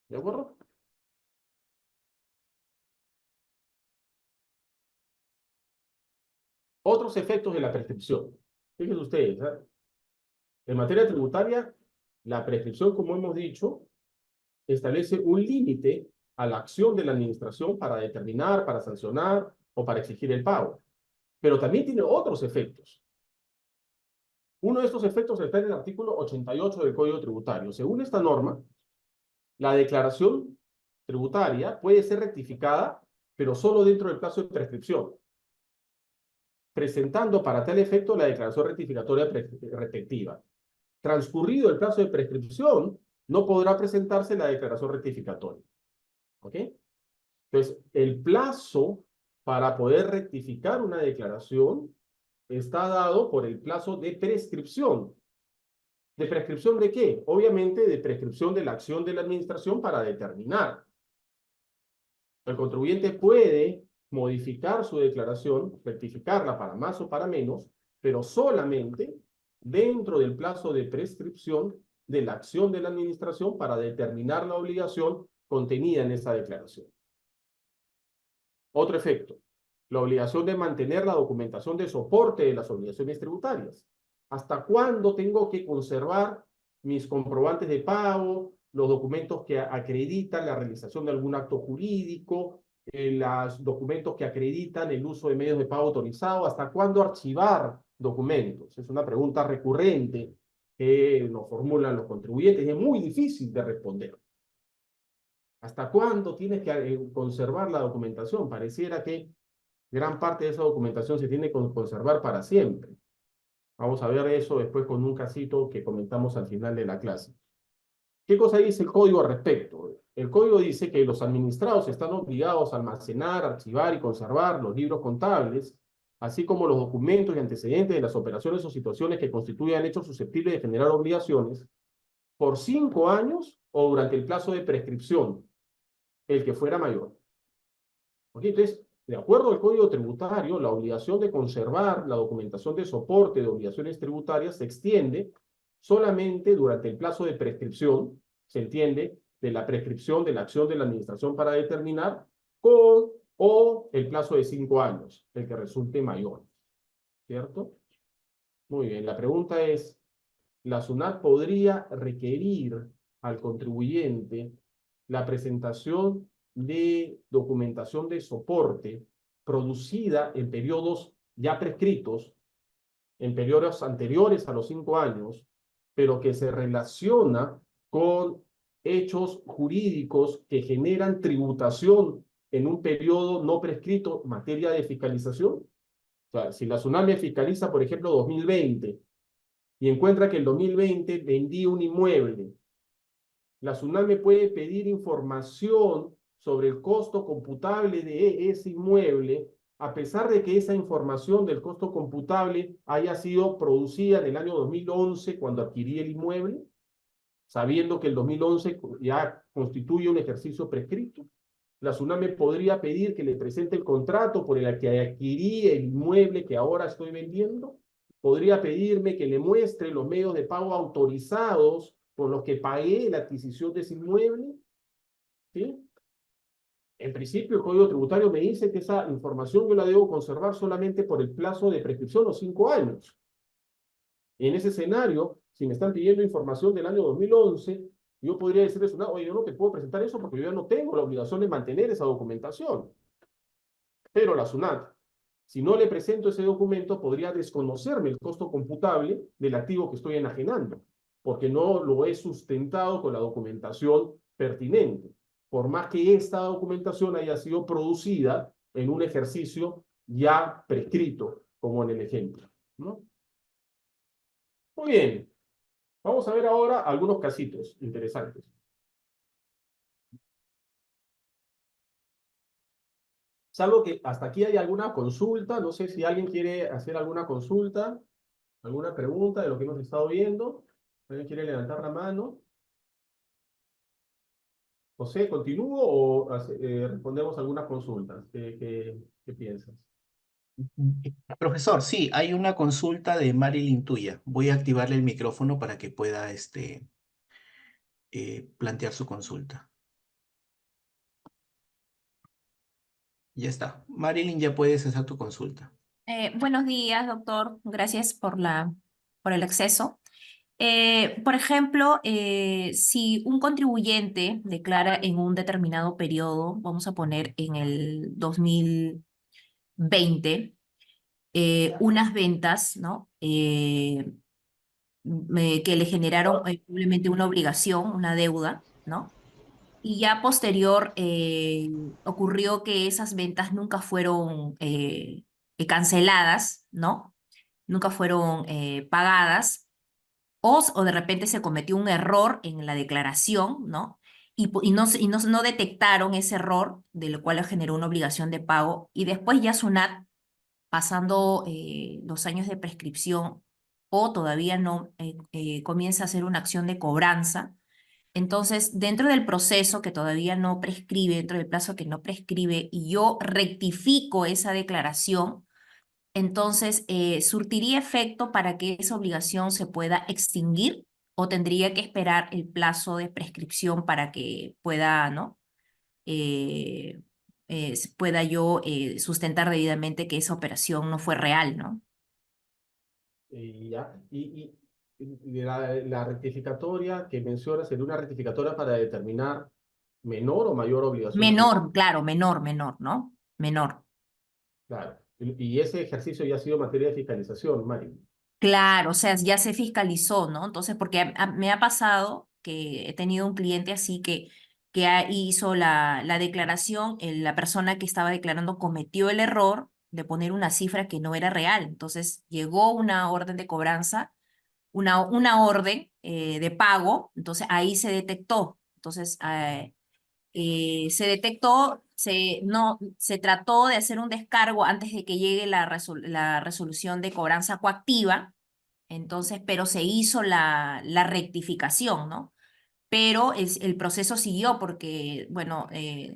¿De acuerdo? Otros efectos de la prescripción. Fíjense ustedes, ¿eh? En materia tributaria, la prescripción, como hemos dicho, establece un límite a la acción de la administración para determinar, para sancionar o para exigir el pago. Pero también tiene otros efectos. Uno de estos efectos está en el artículo 88 del Código Tributario. Según esta norma, la declaración tributaria puede ser rectificada, pero solo dentro del plazo de prescripción, presentando para tal efecto la declaración rectificatoria respectiva. Transcurrido el plazo de prescripción, no podrá presentarse la declaración rectificatoria. ¿Ok? Entonces, el plazo para poder rectificar una declaración está dado por el plazo de prescripción. ¿De prescripción de qué? Obviamente de prescripción de la acción de la administración para determinar. El contribuyente puede modificar su declaración, rectificarla para más o para menos, pero solamente dentro del plazo de prescripción de la acción de la administración para determinar la obligación contenida en esa declaración. Otro efecto, la obligación de mantener la documentación de soporte de las obligaciones tributarias. ¿Hasta cuándo tengo que conservar mis comprobantes de pago, los documentos que acreditan la realización de algún acto jurídico, los documentos que acreditan el uso de medios de pago autorizados? ¿Hasta cuándo archivar documentos? Es una pregunta recurrente que nos formulan los contribuyentes y es muy difícil de responder. ¿Hasta cuándo tienes que conservar la documentación? Pareciera que gran parte de esa documentación se tiene que conservar para siempre. Vamos a ver eso después con un casito que comentamos al final de la clase. ¿Qué cosa dice el código al respecto? El código dice que los administrados están obligados a almacenar, archivar y conservar los libros contables, así como los documentos y antecedentes de las operaciones o situaciones que constituyan hechos susceptibles de generar obligaciones por 5 años o durante el plazo de prescripción, el que fuera mayor. ¿Ok? Entonces, de acuerdo al Código Tributario, la obligación de conservar la documentación de soporte de obligaciones tributarias se extiende solamente durante el plazo de prescripción, se entiende, de la prescripción de la acción de la administración para determinar, con o el plazo de 5 años, el que resulte mayor. ¿Cierto? Muy bien, la pregunta es, ¿la SUNAT podría requerir al contribuyente la presentación de documentación de soporte producida en periodos ya prescritos, en periodos anteriores a los 5 años, pero que se relaciona con hechos jurídicos que generan tributación en un periodo no prescrito en materia de fiscalización? O sea, si la SUNAT me fiscaliza, por ejemplo, 2020, y encuentra que el 2020 vendí un inmueble, la SUNAT me puede pedir información sobre el costo computable de ese inmueble, a pesar de que esa información del costo computable haya sido producida en el año 2011 cuando adquirí el inmueble, sabiendo que el 2011 ya constituye un ejercicio prescrito. La SUNAT me podría pedir que le presente el contrato por el que adquirí el inmueble que ahora estoy vendiendo. Podría pedirme que le muestre los medios de pago autorizados por los que pagué la adquisición de ese inmueble. ¿Sí? En principio, el Código Tributario me dice que esa información yo la debo conservar solamente por el plazo de prescripción, los 5 años. En ese escenario, si me están pidiendo información del año 2011, yo podría decirles, no, oye, yo no te puedo presentar eso porque yo ya no tengo la obligación de mantener esa documentación. Pero la SUNAT, si no le presento ese documento, podría desconocerme el costo computable del activo que estoy enajenando, porque no lo he sustentado con la documentación pertinente, por más que esta documentación haya sido producida en un ejercicio ya prescrito, como en el ejemplo, ¿no? Muy bien, vamos a ver ahora algunos casitos interesantes. Salvo que hasta aquí hay alguna consulta, no sé si alguien quiere hacer alguna consulta, alguna pregunta de lo que hemos estado viendo. ¿Alguien quiere levantar la mano? José, ¿continúo o respondemos algunas consultas? ¿Qué piensas? Profesor, sí, hay una consulta de Marilyn tuya. Voy a activarle el micrófono para que pueda plantear su consulta. Ya está. Marilyn, ya puedes hacer tu consulta. Buenos días, doctor. Gracias por el acceso. Por ejemplo, si un contribuyente declara en un determinado periodo, vamos a poner en el 2020, unas ventas, ¿no? Que le generaron probablemente una obligación, una deuda, ¿no? Y ya posterior ocurrió que esas ventas nunca fueron canceladas, ¿no? Nunca fueron pagadas, o de repente se cometió un error en la declaración, ¿no? No detectaron ese error, de lo cual le generó una obligación de pago, y después ya SUNAT, pasando los años de prescripción, o todavía no, comienza a hacer una acción de cobranza. Entonces, dentro del proceso que todavía no prescribe, dentro del plazo que no prescribe, y yo rectifico esa declaración, entonces, ¿surtiría efecto para que esa obligación se pueda extinguir o tendría que esperar el plazo de prescripción para que pueda, ¿no? Pueda yo sustentar debidamente que esa operación no fue real, ¿no? Ya. Y la rectificatoria que mencionas sería una rectificatoria para determinar menor o mayor obligación tributaria. Menor, claro, menor, ¿no? Menor. Claro. Y ese ejercicio ya ha sido materia de fiscalización, Mari. Claro, o sea, ya se fiscalizó, ¿no? Entonces, porque me ha pasado que he tenido un cliente así que hizo la declaración, la persona que estaba declarando cometió el error de poner una cifra que no era real. Entonces llegó una orden de cobranza, una orden de pago, entonces ahí se detectó. Entonces se detectó, no, se trató de hacer un descargo antes de que llegue la resolución de cobranza coactiva, entonces, pero se hizo la rectificación, ¿no? Pero el proceso siguió porque, bueno,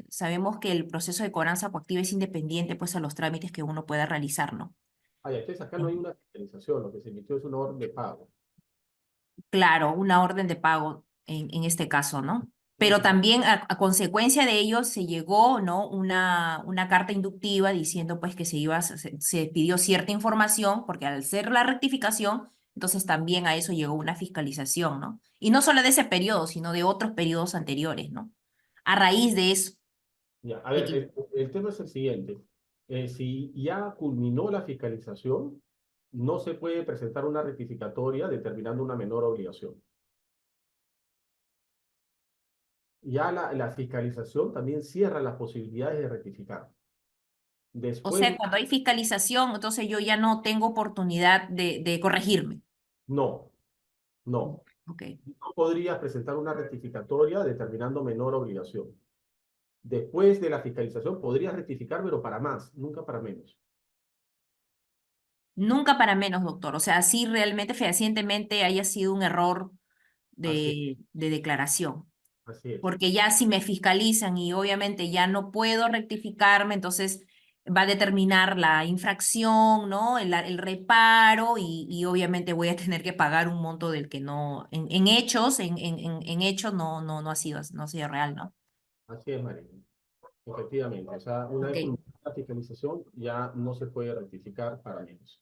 sabemos que el proceso de cobranza coactiva es independiente pues a los trámites que uno pueda realizar, ¿no? Entonces acá no hay una fiscalización, lo que se emitió es una orden de pago. Claro, una orden de pago en este caso, ¿no? Pero Ujú. también a consecuencia de ello se llegó, ¿no? Una carta inductiva diciendo pues que se pidió cierta información porque al ser la rectificación, entonces también a eso llegó una fiscalización, ¿no? Y no solo de ese periodo, sino de otros periodos anteriores, ¿no? A raíz de eso. Ya, a de ver, que- el tema es el siguiente. Si ya culminó la fiscalización, no se puede presentar una rectificatoria determinando una menor obligación. Ya la fiscalización también cierra las posibilidades de rectificar. O Después, sea, cuando hay fiscalización, entonces yo ya no tengo oportunidad de corregirme. no, no. Ok. No podrías presentar una rectificatoria determinando menor obligación. Después de la fiscalización podrías rectificar, pero para más, nunca para menos. Nunca para menos, doctor. O sea, sí realmente fehacientemente haya sido un error Así, de declaración. así es. Porque ya si me fiscalizan y obviamente ya no puedo rectificarme, entonces va a determinar la infracción, ¿no? El reparo y obviamente voy a tener que pagar un monto del que no, en hechos, en hechos no ha sido real, ¿no? Así es, María. Efectivamente. O sea, una Ok. vez culminada la fiscalización, ya no se puede rectificar para menos.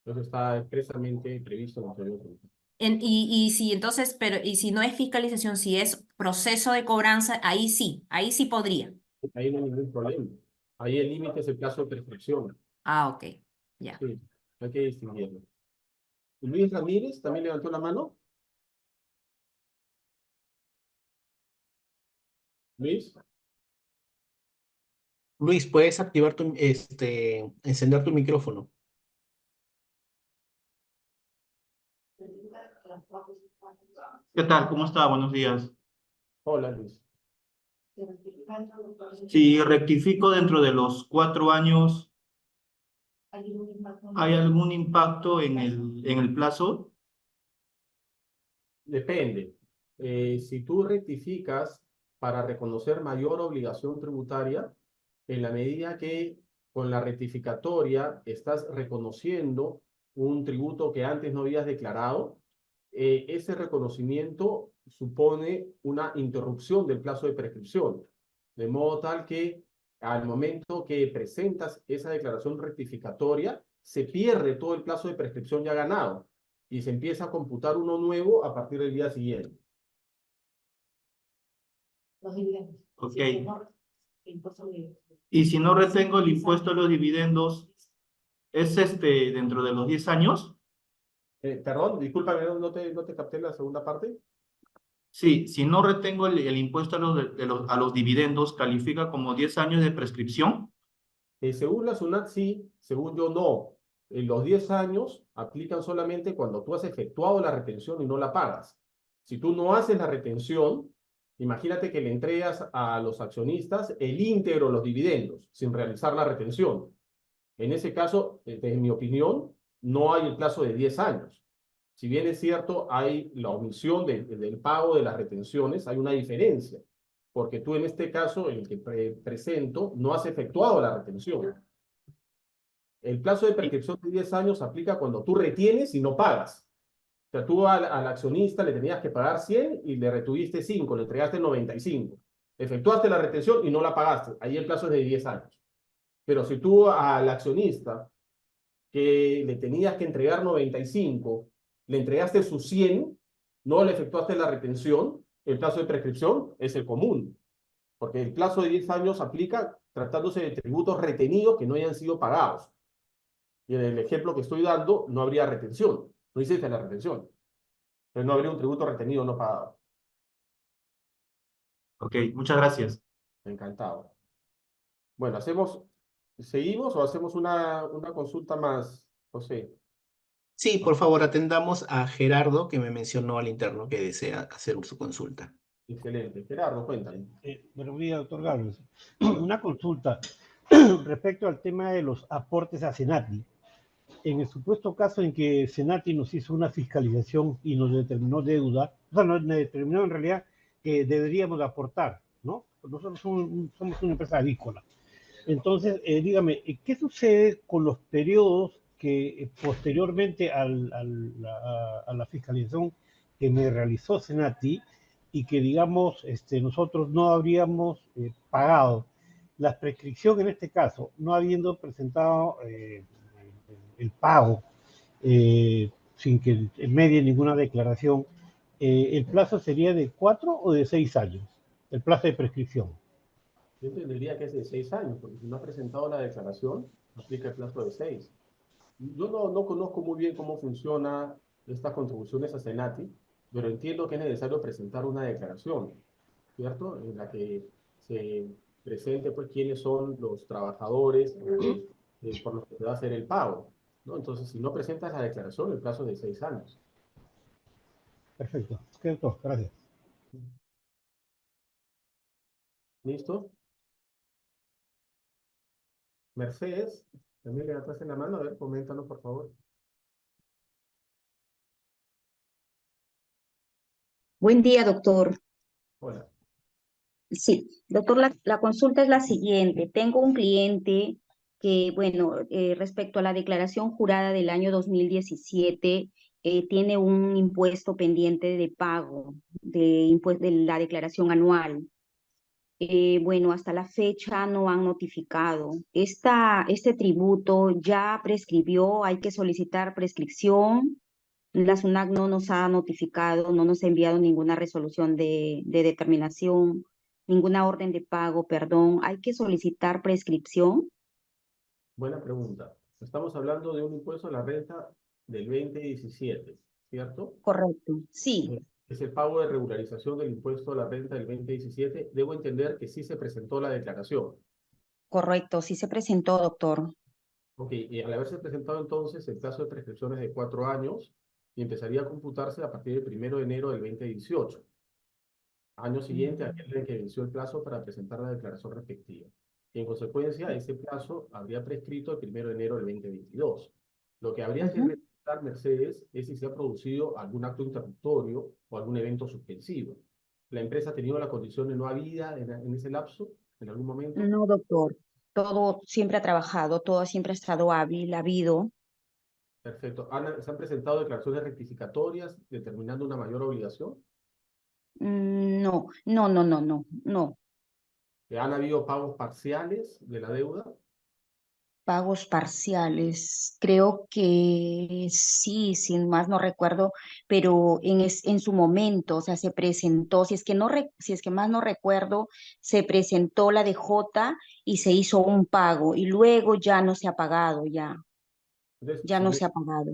Eso está expresamente previsto en el Código Tributario. Y si entonces, pero, y si no es fiscalización, si es proceso de cobranza, ahí sí podría. Ahí no hay ningún problema. Ahí el límite es el plazo de prescripción. Ah, ok, ya. Sí, hay que distinguirlo. ¿Y Luis Ramírez también levantó la mano? Luis. Luis, puedes activar encender tu micrófono. ¿Qué tal? ¿Cómo está? Buenos días. Hola, Luis. Si rectifico dentro de los 4 años, ¿hay algún impacto en el plazo? Depende. Si tú rectificas para reconocer mayor obligación tributaria, en la medida que con la rectificatoria estás reconociendo un tributo que antes no habías declarado, ese reconocimiento supone una interrupción del plazo de prescripción, de modo tal que al momento que presentas esa declaración rectificatoria, se pierde todo el plazo de prescripción ya ganado y se empieza a computar uno nuevo a partir del día siguiente. Los dividendos. Ok. Impuesto de... Y si no retengo el impuesto a los dividendos, ¿es dentro de los 10 años? Perdón, discúlpame, no te capté la segunda parte. Sí, si no retengo el impuesto a los dividendos, ¿califica como 10 años de prescripción? Según la SUNAT, sí, según yo, no. Los 10 años aplican solamente cuando tú has efectuado la retención y no la pagas. Si tú no haces la retención, imagínate que le entregas a los accionistas el íntegro, los dividendos, sin realizar la retención. En ese caso, en mi opinión, no hay el plazo de 10 años. Si bien es cierto, hay la omisión del pago de las retenciones, hay una diferencia, porque tú en este caso, en el que presento, no has efectuado la retención. El plazo de prescripción de 10 años aplica cuando tú retienes y no pagas. O sea, tú al accionista le tenías que pagar 100 y le retuviste 5, le entregaste 95. Efectuaste la retención y no la pagaste. Ahí el plazo es de 10 años. Pero si tú al accionista que le tenías que entregar 95, le entregaste sus 100, no le efectuaste la retención, el plazo de prescripción es el común, porque el plazo de 10 años aplica tratándose de tributos retenidos que no hayan sido pagados. Y en el ejemplo que estoy dando, no habría retención, no hiciste la retención, entonces no habría un tributo retenido no pagado. Ok, muchas gracias. Encantado. Bueno, ¿seguimos o hacemos una consulta más, José? Sí, por favor, atendamos a Gerardo, que me mencionó al interno que desea hacer su consulta. Excelente. Gerardo, cuéntame. Buenos días, doctor Gálvez. Hola. Una consulta respecto al tema de los aportes a Senati. En el supuesto caso en que Senati nos hizo una fiscalización y nos determinó deuda, o sea, nos determinó en realidad que deberíamos de aportar, ¿no? Nosotros somos una empresa avícola. Entonces, dígame, ¿qué sucede con los periodos que posteriormente a la fiscalización que me realizó Senati y que, digamos, nosotros no habríamos pagado? La prescripción en este caso, no habiendo presentado el pago sin que medie ninguna declaración, ¿el plazo sería de 4 o de 6 años? El plazo de prescripción. Yo entendería que es de 6 años, porque si no ha presentado la declaración, aplica el plazo de 6. Yo no conozco muy bien cómo funciona estas contribuciones a Senati, pero entiendo que es necesario presentar una declaración, ¿cierto? En la que se presente, pues, quiénes son los trabajadores por los que se va a hacer el pago, ¿no? Entonces, si no presentas la declaración, el plazo es de 6 años. Perfecto. Ok, doctor, gracias. ¿Listo? Mercedes, también levantaste la mano, a ver, coméntanos, por favor. Buen día, doctor. Hola. Sí, doctor, la consulta es la siguiente. Tengo un cliente que, bueno, respecto a la declaración jurada del año 2017, tiene un impuesto pendiente de pago de la declaración anual. Bueno, hasta la fecha no han notificado. Este tributo ya prescribió, hay que solicitar prescripción. La SUNAT no nos ha notificado, no nos ha enviado ninguna resolución de determinación, ninguna orden de pago, perdón. Hay que solicitar prescripción. Buena pregunta. Estamos hablando de un impuesto a la renta del 2017, ¿cierto? Correcto, sí, Es el pago de regularización del impuesto a la renta del 2017. Debo entender que sí se presentó la declaración. correcto, sí se presentó, doctor. Ok, y al haberse presentado entonces, el plazo de prescripción es de 4 años y empezaría a computarse a partir del 1 de enero del 2018. Año siguiente, aquel en que venció el plazo para presentar la declaración respectiva. Y en consecuencia, ese plazo habría prescrito el 1 de enero del 2022. Lo que habría que Ujú. revisar, Mercedes, es si se ha producido algún acto interruptorio o algún evento suspensivo. ¿La empresa ha tenido la condición de no habida en ese lapso, en algún momento? No, doctor. Todo siempre ha trabajado, todo siempre ha estado hábil, habido. Perfecto. ¿Se han presentado declaraciones rectificatorias determinando una mayor obligación? No, no, no, no, no, no. ¿Han habido pagos parciales de la deuda? Pagos parciales, creo que sí, sin más no recuerdo, pero en su momento, o sea, se presentó, si es que más no recuerdo, se presentó la DJ y se hizo un pago y luego ya no se ha pagado, Entonces, ya no se ha pagado.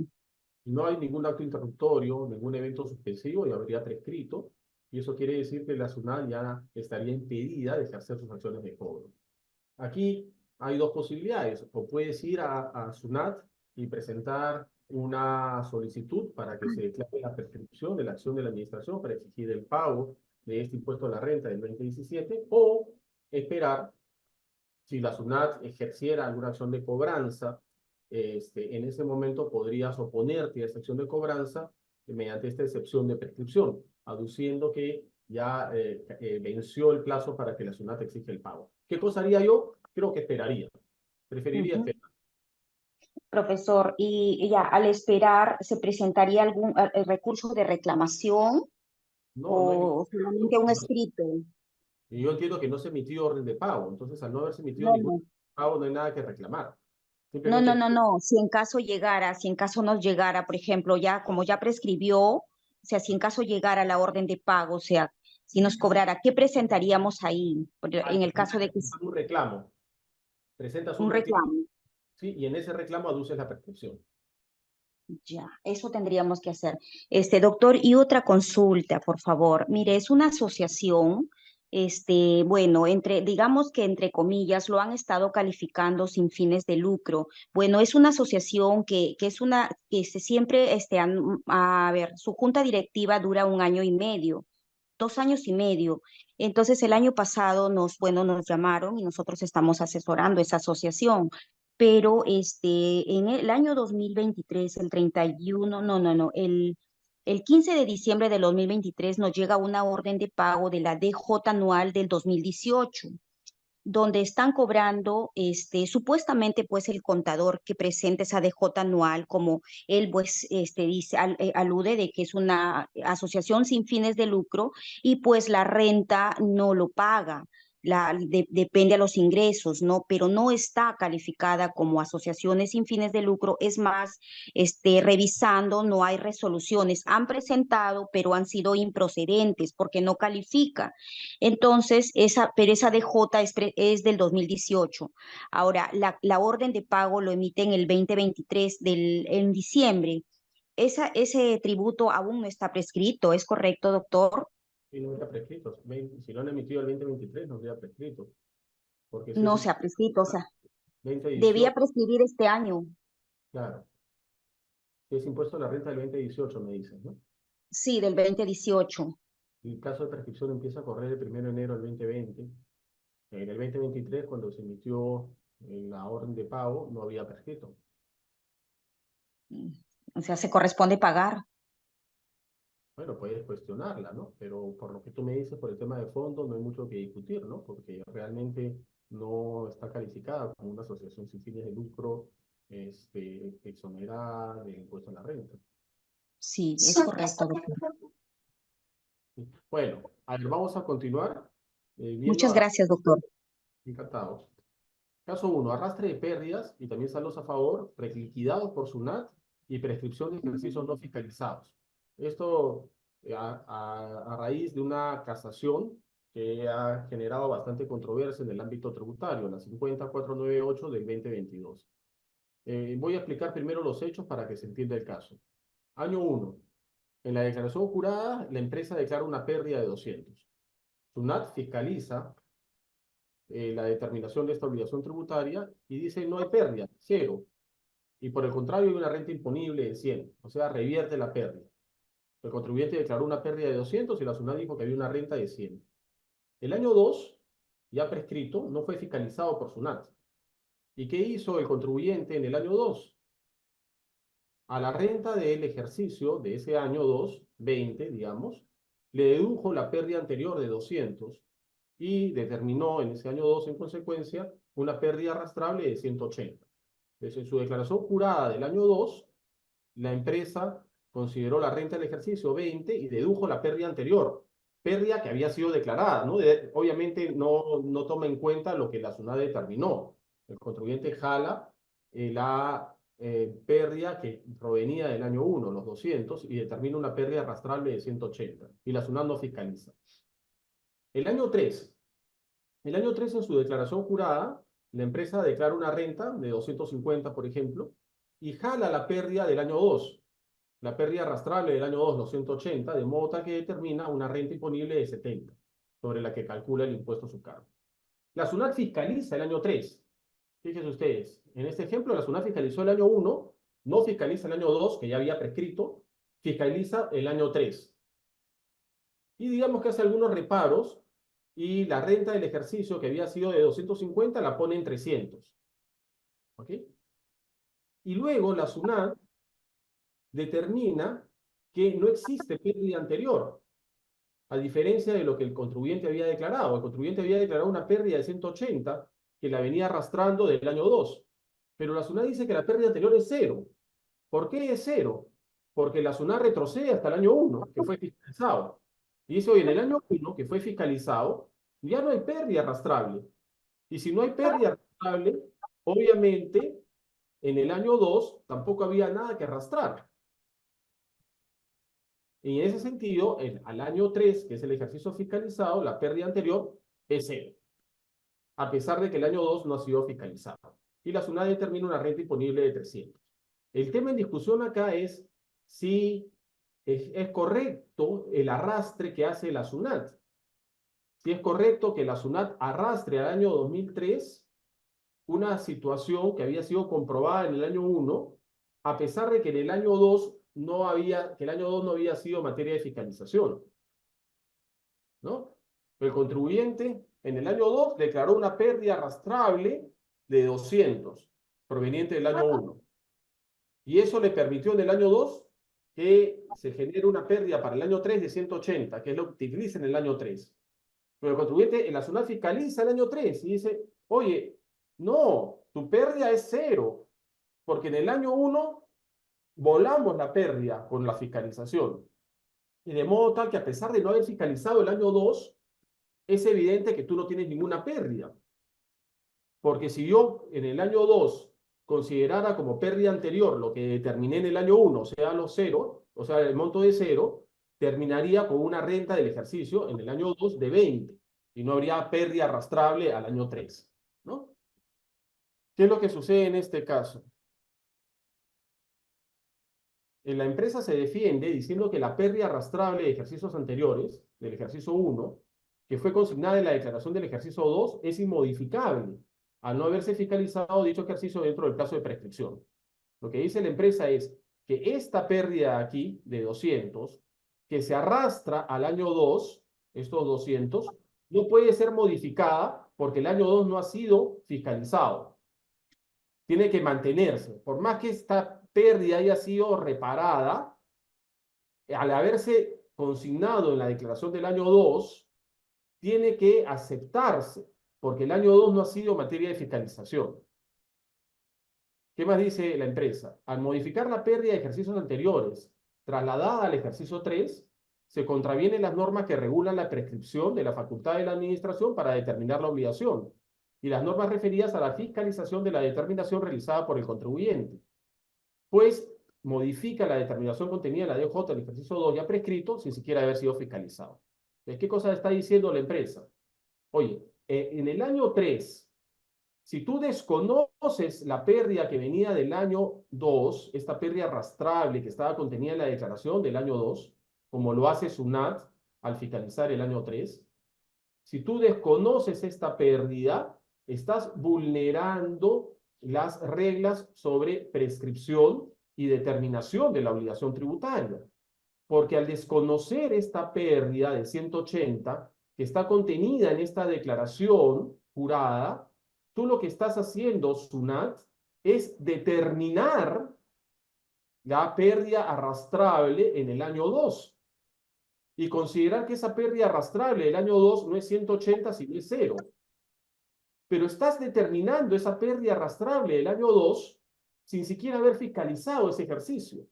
no hay ningún acto interruptorio, ningún evento suspensivo y habría prescrito. Y eso quiere decir que la SUNAT ya estaría impedida de ejercer sus acciones de cobro. Aquí hay dos posibilidades. O puedes ir a SUNAT y presentar una solicitud para que se declare la prescripción de la acción de la administración para exigir el pago de este impuesto a la renta del 2017, o esperar, si la SUNAT ejerciera alguna acción de cobranza, en ese momento podrías oponerte a esa acción de cobranza mediante esta excepción de prescripción, aduciendo que ya venció el plazo para que la SUNAT exija el pago. ¿Qué cosa haría yo? Creo que esperaría. Preferiría Ujú. esperar. Profesor, y ya al esperar, ¿se presentaría algún recurso de reclamación No hay o solamente un escrito? y yo entiendo que no se emitió orden de pago, entonces al no haberse emitido No, ningún no. pago no hay nada que reclamar. No, no, Simplemente no, no. Si en caso llegara, si en caso nos llegara, por ejemplo, ya como ya prescribió, o sea, si en caso llegara la orden de pago, o sea, si nos cobrara, ¿qué presentaríamos ahí? En el caso de que un reclamo. Presentas un un reclamo, reclamo. ¿sí? Y en ese reclamo aduces la prescripción. Ya, eso tendríamos que hacer. Doctor, y otra consulta, por favor. Mire, es una asociación bueno, digamos que entre comillas lo han estado calificando sin fines de lucro. Bueno, es una asociación que siempre, a ver, su junta directiva dura 1 año y medio, 2 años y medio. Entonces, el año pasado nos llamaron y nosotros estamos asesorando esa asociación. Pero en el año 2023, el 31, no, el 15 de diciembre del 2023 nos llega una orden de pago de la DJ anual del 2018, donde están cobrando, supuestamente, pues, el contador que presenta esa DJ anual, como él, pues, alude de que es una asociación sin fines de lucro y, pues, la renta no lo paga. Depende a los ingresos, ¿no? Pero no está calificada como asociaciones sin fines de lucro. Es más, revisando, no hay resoluciones. Han presentado, pero han sido improcedentes porque no califica. Entonces, pero esa DJ es del 2018. Ahora, la orden de pago lo emite en el 2023, en diciembre. Ese tributo aún no está prescrito, ¿es correcto, doctor? Y no está prescrito. Si lo han emitido el 2023, no queda prescrito. Porque si es No se ha prescrito, o sea, 2018, debía prescribir este año. claro. Si es impuesto a la renta del 2018, me dices, ¿no? Sí, del 2018. El caso de prescripción empieza a correr el 1 de enero del 2020. En el 2023, cuando se emitió la orden de pago, no había prescrito. O sea, se corresponde pagar. Bueno, puedes cuestionarla, ¿no? Pero por lo que tú me dices, por el tema de fondo, no hay mucho que discutir, ¿no? Porque realmente no está calificada como una asociación sin fines de lucro, exonerada del impuesto a la renta. Sí, es correcto, doctor. Bueno, a ver, vamos a continuar viendo. Muchas gracias, doctor. Encantado. Caso 1, arrastre de pérdidas y también saldos a favor, preliquidados por SUNAT y prescripción de ejercicios no fiscalizados. Esto a raíz de una casación que ha generado bastante controversia en el ámbito tributario, la 50498 del 2022. Voy a explicar primero los hechos para que se entienda el caso. Año 1. En la declaración jurada, la empresa declara una pérdida de 200. SUNAT fiscaliza la determinación de esta obligación tributaria y dice no hay pérdida, 0. Y por el contrario hay una renta imponible de 100, o sea, revierte la pérdida. El contribuyente declaró una pérdida de 200 y la SUNAT dijo que había una renta de 100. El año 2, ya prescrito, no fue fiscalizado por SUNAT. ¿Y qué hizo el contribuyente en el año 2? A la renta del ejercicio de ese año 2, 20, digamos, le dedujo la pérdida anterior de 200 y determinó en ese año 2, en consecuencia, una pérdida arrastrable de 180. Entonces, en su declaración jurada del año 2, la empresa consideró la renta del ejercicio 20 y dedujo la pérdida anterior, pérdida que había sido declarada, ¿no? Obviamente no toma en cuenta lo que la SUNAT determinó. El contribuyente jala la pérdida que provenía del año 1, los 200, y determina una pérdida arrastrable de 180. Y la SUNAT no fiscaliza. El año 3 en su declaración jurada, la empresa declara una renta de 250, por ejemplo, y jala la pérdida del año 2, la pérdida arrastrable del año 2, los 180, de modo tal que determina una renta imponible de 70, sobre la que calcula el impuesto a su cargo. La SUNAT fiscaliza el año 3. Fíjense ustedes, en este ejemplo la SUNAT fiscalizó el año 1, no fiscaliza el año 2, que ya había prescrito, fiscaliza el año 3. Y digamos que hace algunos reparos, y la renta del ejercicio que había sido de 250 la pone en 300. ¿Ok? Y luego la SUNAT determina que no existe pérdida anterior, a diferencia de lo que el contribuyente había declarado. El contribuyente había declarado una pérdida de 180 que la venía arrastrando del año 2. Pero la SUNAT dice que la pérdida anterior es 0. ¿Por qué es 0? Porque la SUNAT retrocede hasta el año 1, que fue fiscalizado. Y dice, oye, en el año 1, que fue fiscalizado, ya no hay pérdida arrastrable. Y si no hay pérdida arrastrable, obviamente, en el año 2 tampoco había nada que arrastrar. Y en ese sentido, al año 3, que es el ejercicio fiscalizado, la pérdida anterior es 0. A pesar de que el año 2 no ha sido fiscalizado. Y la SUNAT determina una renta imponible de 300. El tema en discusión acá es si es correcto el arrastre que hace la SUNAT. si es correcto que la SUNAT arrastre al año 2003 una situación que había sido comprobada en el año 1, a pesar de que en el año 2 no había sido materia de fiscalización, ¿no? El contribuyente en el año 2 declaró una pérdida arrastrable de 200, proveniente del año 1. Y eso le permitió en el año 2 que se genere una pérdida para el año 3 de 180, que es lo que utiliza en el año 3. Pero el contribuyente en la SUNAT fiscaliza el año 3 y dice, oye, no, tu pérdida es 0, porque en el año 1 volamos la pérdida con la fiscalización. Y de modo tal que a pesar de no haber fiscalizado el año 2, es evidente que tú no tienes ninguna pérdida. Porque si yo en el año 2 considerara como pérdida anterior lo que determiné en el año 1, o sea, los 0, o sea, el monto de 0, terminaría con una renta del ejercicio en el año 2 de 20, y no habría pérdida arrastrable al año 3, ¿no? ¿Qué es lo que sucede en este caso? La empresa se defiende diciendo que la pérdida arrastrable de ejercicios anteriores, del ejercicio 1, que fue consignada en la declaración del ejercicio 2, es inmodificable, al no haberse fiscalizado dicho ejercicio dentro del plazo de prescripción. Lo que dice la empresa es que esta pérdida aquí, de 200, que se arrastra al año 2, estos 200, no puede ser modificada porque el año 2 no ha sido fiscalizado. Tiene que mantenerse. Por más que esta pérdida haya sido reparada, al haberse consignado en la declaración del año 2, tiene que aceptarse, porque el año 2 no ha sido materia de fiscalización. ¿Qué más dice la empresa? Al modificar la pérdida de ejercicios anteriores, trasladada al ejercicio 3, se contravienen las normas que regulan la prescripción de la facultad de la administración para determinar la obligación y las normas referidas a la fiscalización de la determinación realizada por el contribuyente. Pues modifica la determinación contenida en la DJ del ejercicio 2 ya prescrito sin siquiera haber sido fiscalizado. Entonces, ¿qué cosa está diciendo la empresa? Oye, en el año 3, si tú desconoces la pérdida que venía del año 2, esta pérdida arrastrable que estaba contenida en la declaración del año 2, como lo hace SUNAT al fiscalizar el año 3, si tú desconoces esta pérdida, estás vulnerando las reglas sobre prescripción y determinación de la obligación tributaria. Porque al desconocer esta pérdida de 180, que está contenida en esta declaración jurada, tú lo que estás haciendo, SUNAT, es determinar la pérdida arrastrable en el año 2. Y considerar que esa pérdida arrastrable del año 2 no es 180, sino es 0. Pero estás determinando esa pérdida arrastrable del año 2 sin siquiera haber fiscalizado ese ejercicio.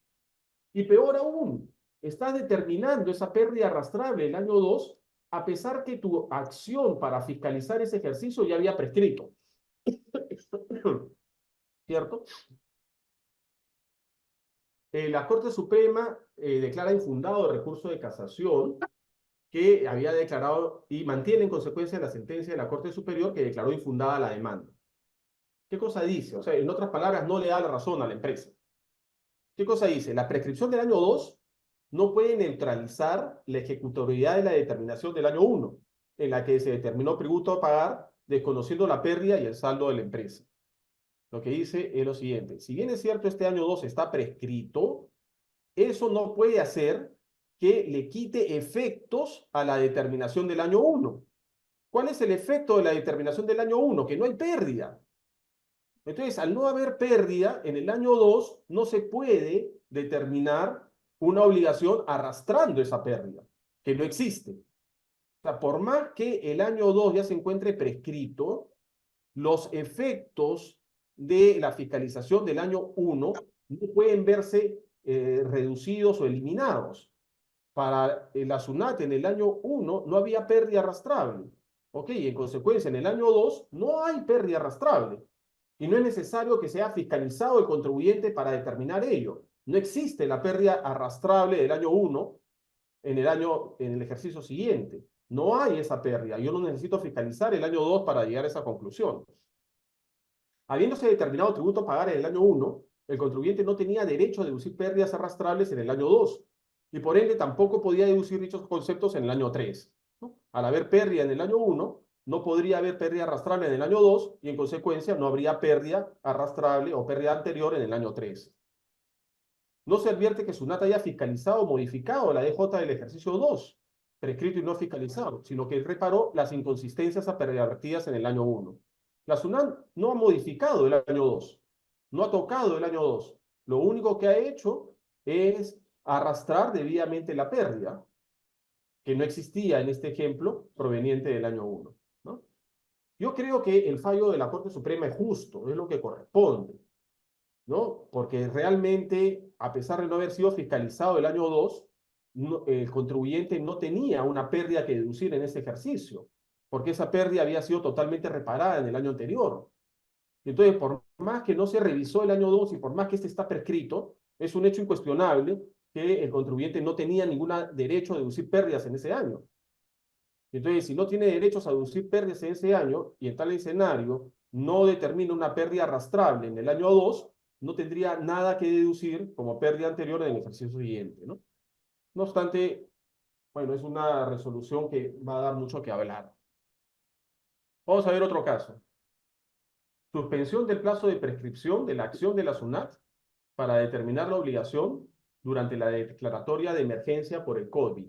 Y peor aún, estás determinando esa pérdida arrastrable del año 2 a pesar que tu acción para fiscalizar ese ejercicio ya había prescrito. ¿Cierto? La Corte Suprema declara infundado el recurso de casación que había declarado y mantiene en consecuencia la sentencia de la Corte Superior que declaró infundada la demanda. ¿Qué cosa dice? O sea, en otras palabras, no le da la razón a la empresa. ¿Qué cosa dice? La prescripción del año 2 no puede neutralizar la ejecutoriedad de la determinación del año 1, en la que se determinó tributo a pagar desconociendo la pérdida y el saldo de la empresa. Lo que dice es lo siguiente: si bien es cierto este año 2 está prescrito, eso no puede hacer que le quite efectos a la determinación del año 1. ¿Cuál es el efecto de la determinación del año 1? Que no hay pérdida. Entonces, al no haber pérdida, en el año 2 no se puede determinar una obligación arrastrando esa pérdida, que no existe. O sea, por más que el año 2 ya se encuentre prescrito, los efectos de la fiscalización del año 1 no pueden verse reducidos o eliminados. Para la SUNAT en el año 1 no había pérdida arrastrable. ¿Ok? Y en consecuencia, en el año 2 no hay pérdida arrastrable. Y no es necesario que sea fiscalizado el contribuyente para determinar ello. No existe la pérdida arrastrable del año 1 en el ejercicio siguiente. No hay esa pérdida. Yo no necesito fiscalizar el año 2 para llegar a esa conclusión. Habiéndose determinado tributo a pagar en el año 1, el contribuyente no tenía derecho a deducir pérdidas arrastrables en el año 2. Y por ende tampoco podía deducir dichos conceptos en el año 3. ¿No? Al haber pérdida en el año 1, no podría haber pérdida arrastrable en el año 2 y en consecuencia no habría pérdida arrastrable o pérdida anterior en el año 3. No se advierte que SUNAT haya fiscalizado o modificado la DJ del ejercicio 2, prescrito y no fiscalizado, sino que reparó las inconsistencias advertidas en el año 1. La SUNAT no ha modificado el año 2, no ha tocado el año 2. Lo único que ha hecho es arrastrar debidamente la pérdida, que no existía en este ejemplo proveniente del año 1, ¿no? Yo creo que el fallo de la Corte Suprema es justo, es lo que corresponde, ¿no? Porque realmente, a pesar de no haber sido fiscalizado el año 2, el contribuyente no tenía una pérdida que deducir en ese ejercicio, porque esa pérdida había sido totalmente reparada en el año anterior. Entonces, por más que no se revisó el año 2 y por más que este está prescrito, es un hecho incuestionable que el contribuyente no tenía ningún derecho a deducir pérdidas en ese año. Entonces, si no tiene derechos a deducir pérdidas en ese año y en tal escenario no determina una pérdida arrastrable en el año 2, no tendría nada que deducir como pérdida anterior en el ejercicio siguiente, ¿no? No obstante, bueno, es una resolución que va a dar mucho que hablar. Vamos a ver otro caso. Suspensión del plazo de prescripción de la acción de la SUNAT para determinar la obligación durante la declaratoria de emergencia por el COVID.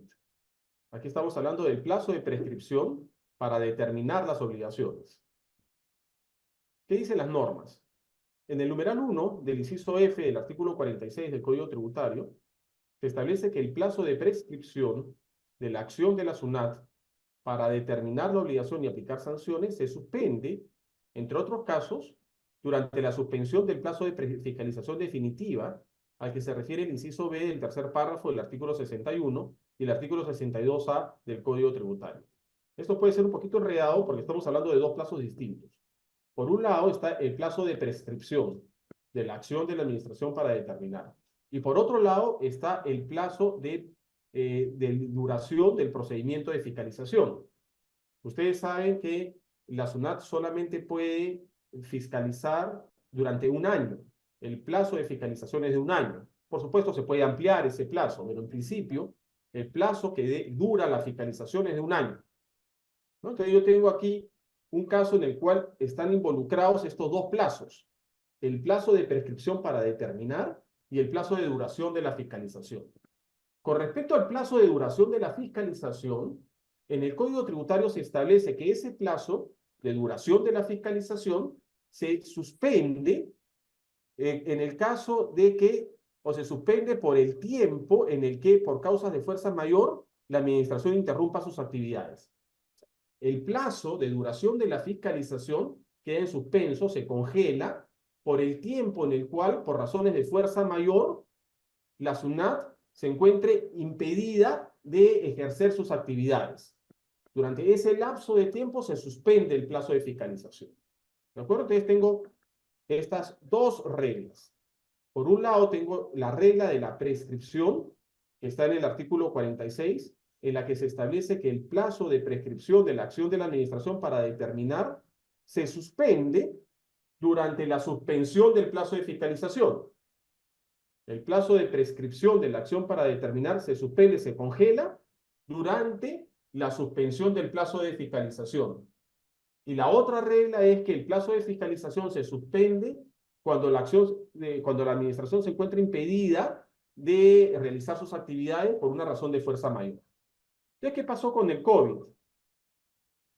Aquí estamos hablando del plazo de prescripción para determinar las obligaciones. ¿Qué dicen las normas? En el numeral 1 del inciso F del artículo 46 del Código Tributario, se establece que el plazo de prescripción de la acción de la SUNAT para determinar la obligación y aplicar sanciones se suspende, entre otros casos, durante la suspensión del plazo de fiscalización definitiva, al que se refiere el inciso B del tercer párrafo del artículo 61 y el artículo 62A del Código Tributario. Esto puede ser un poquito enredado porque estamos hablando de dos plazos distintos. Por un lado está el plazo de prescripción de la acción de la administración para determinar. Y por otro lado está el plazo de duración del procedimiento de fiscalización. Ustedes saben que la SUNAT solamente puede fiscalizar durante un año. El plazo de fiscalización es de un año. Por supuesto, se puede ampliar ese plazo, pero en principio, el plazo que dura la fiscalización es de un año, ¿no? Entonces, yo tengo aquí un caso en el cual están involucrados estos dos plazos: el plazo de prescripción para determinar y el plazo de duración de la fiscalización. Con respecto al plazo de duración de la fiscalización, en el Código Tributario se establece que ese plazo de duración de la fiscalización se suspende en el caso de que, o se suspende por el tiempo en el que, por causas de fuerza mayor, la administración interrumpa sus actividades. El plazo de duración de la fiscalización queda en suspenso, se congela, por el tiempo en el cual, por razones de fuerza mayor, la SUNAT se encuentre impedida de ejercer sus actividades. Durante ese lapso de tiempo se suspende el plazo de fiscalización. ¿De acuerdo? Entonces tengo estas dos reglas. Por un lado tengo la regla de la prescripción, que está en el artículo 46, en la que se establece que el plazo de prescripción de la acción de la administración para determinar se suspende durante la suspensión del plazo de fiscalización. El plazo de prescripción de la acción para determinar se suspende, se congela durante la suspensión del plazo de fiscalización. Y la otra regla es que el plazo de fiscalización se suspende cuando la administración se encuentra impedida de realizar sus actividades por una razón de fuerza mayor. Entonces, ¿qué pasó con el COVID?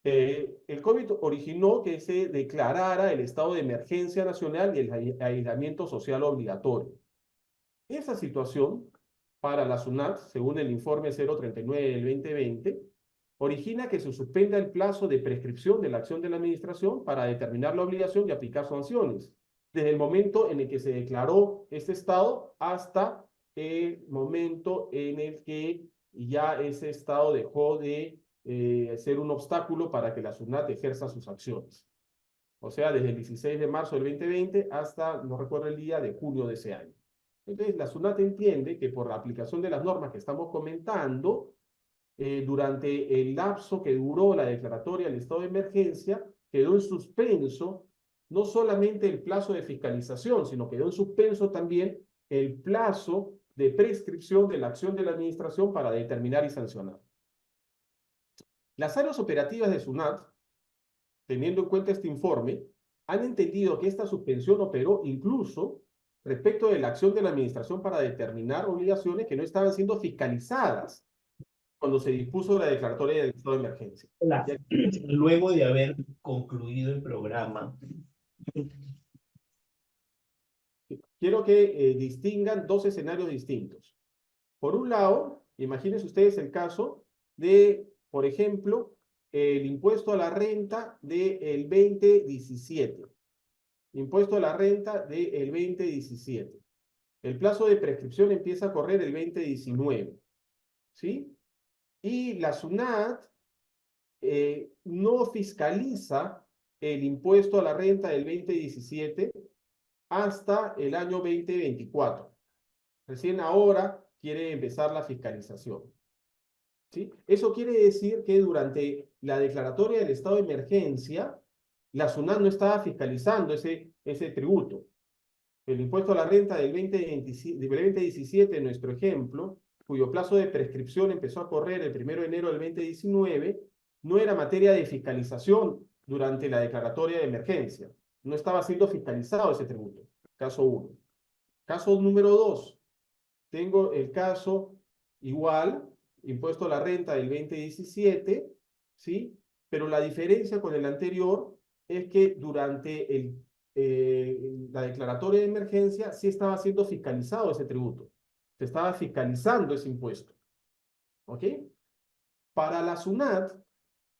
El COVID originó que se declarara el estado de emergencia nacional y el aislamiento social obligatorio. Esa situación, para la SUNAT, según el informe 039 del 2020, origina que se suspenda el plazo de prescripción de la acción de la administración para determinar la obligación y aplicar sanciones, desde el momento en el que se declaró este estado hasta el momento en el que ya ese estado dejó de ser un obstáculo para que la SUNAT ejerza sus acciones. O sea, desde el 16 de marzo del 2020 hasta, no recuerdo el día, de junio de ese año. Entonces, la SUNAT entiende que por la aplicación de las normas que estamos comentando, durante el lapso que duró la declaratoria del estado de emergencia, quedó en suspenso no solamente el plazo de fiscalización, sino quedó en suspenso también el plazo de prescripción de la acción de la administración para determinar y sancionar. Las áreas operativas de SUNAT, teniendo en cuenta este informe, han entendido que esta suspensión operó incluso respecto de la acción de la administración para determinar obligaciones que no estaban siendo fiscalizadas cuando se dispuso la declaratoria del estado de emergencia. Luego de haber concluido el programa, Quiero que distingan dos escenarios distintos. Por un lado, imagínense ustedes el caso de, por ejemplo, el impuesto a la renta del 2017. Impuesto a la renta del 2017. El plazo de prescripción empieza a correr el 2019. ¿Sí? Y la SUNAT no fiscaliza el impuesto a la renta del 2017 hasta el año 2024. Recién ahora quiere empezar la fiscalización. ¿Sí? Eso quiere decir que durante la declaratoria del estado de emergencia, la SUNAT no estaba fiscalizando ese tributo. El impuesto a la renta del 2017, en nuestro ejemplo, cuyo plazo de prescripción empezó a correr el 1 de enero del 2019, no era materia de fiscalización durante la declaratoria de emergencia. No estaba siendo fiscalizado ese tributo. Caso 1. Caso número 2. Tengo el caso igual, impuesto a la renta del 2017, ¿sí? Pero la diferencia con el anterior es que durante la declaratoria de emergencia sí estaba siendo fiscalizado ese tributo. Se estaba fiscalizando ese impuesto. ¿Ok? Para la SUNAT,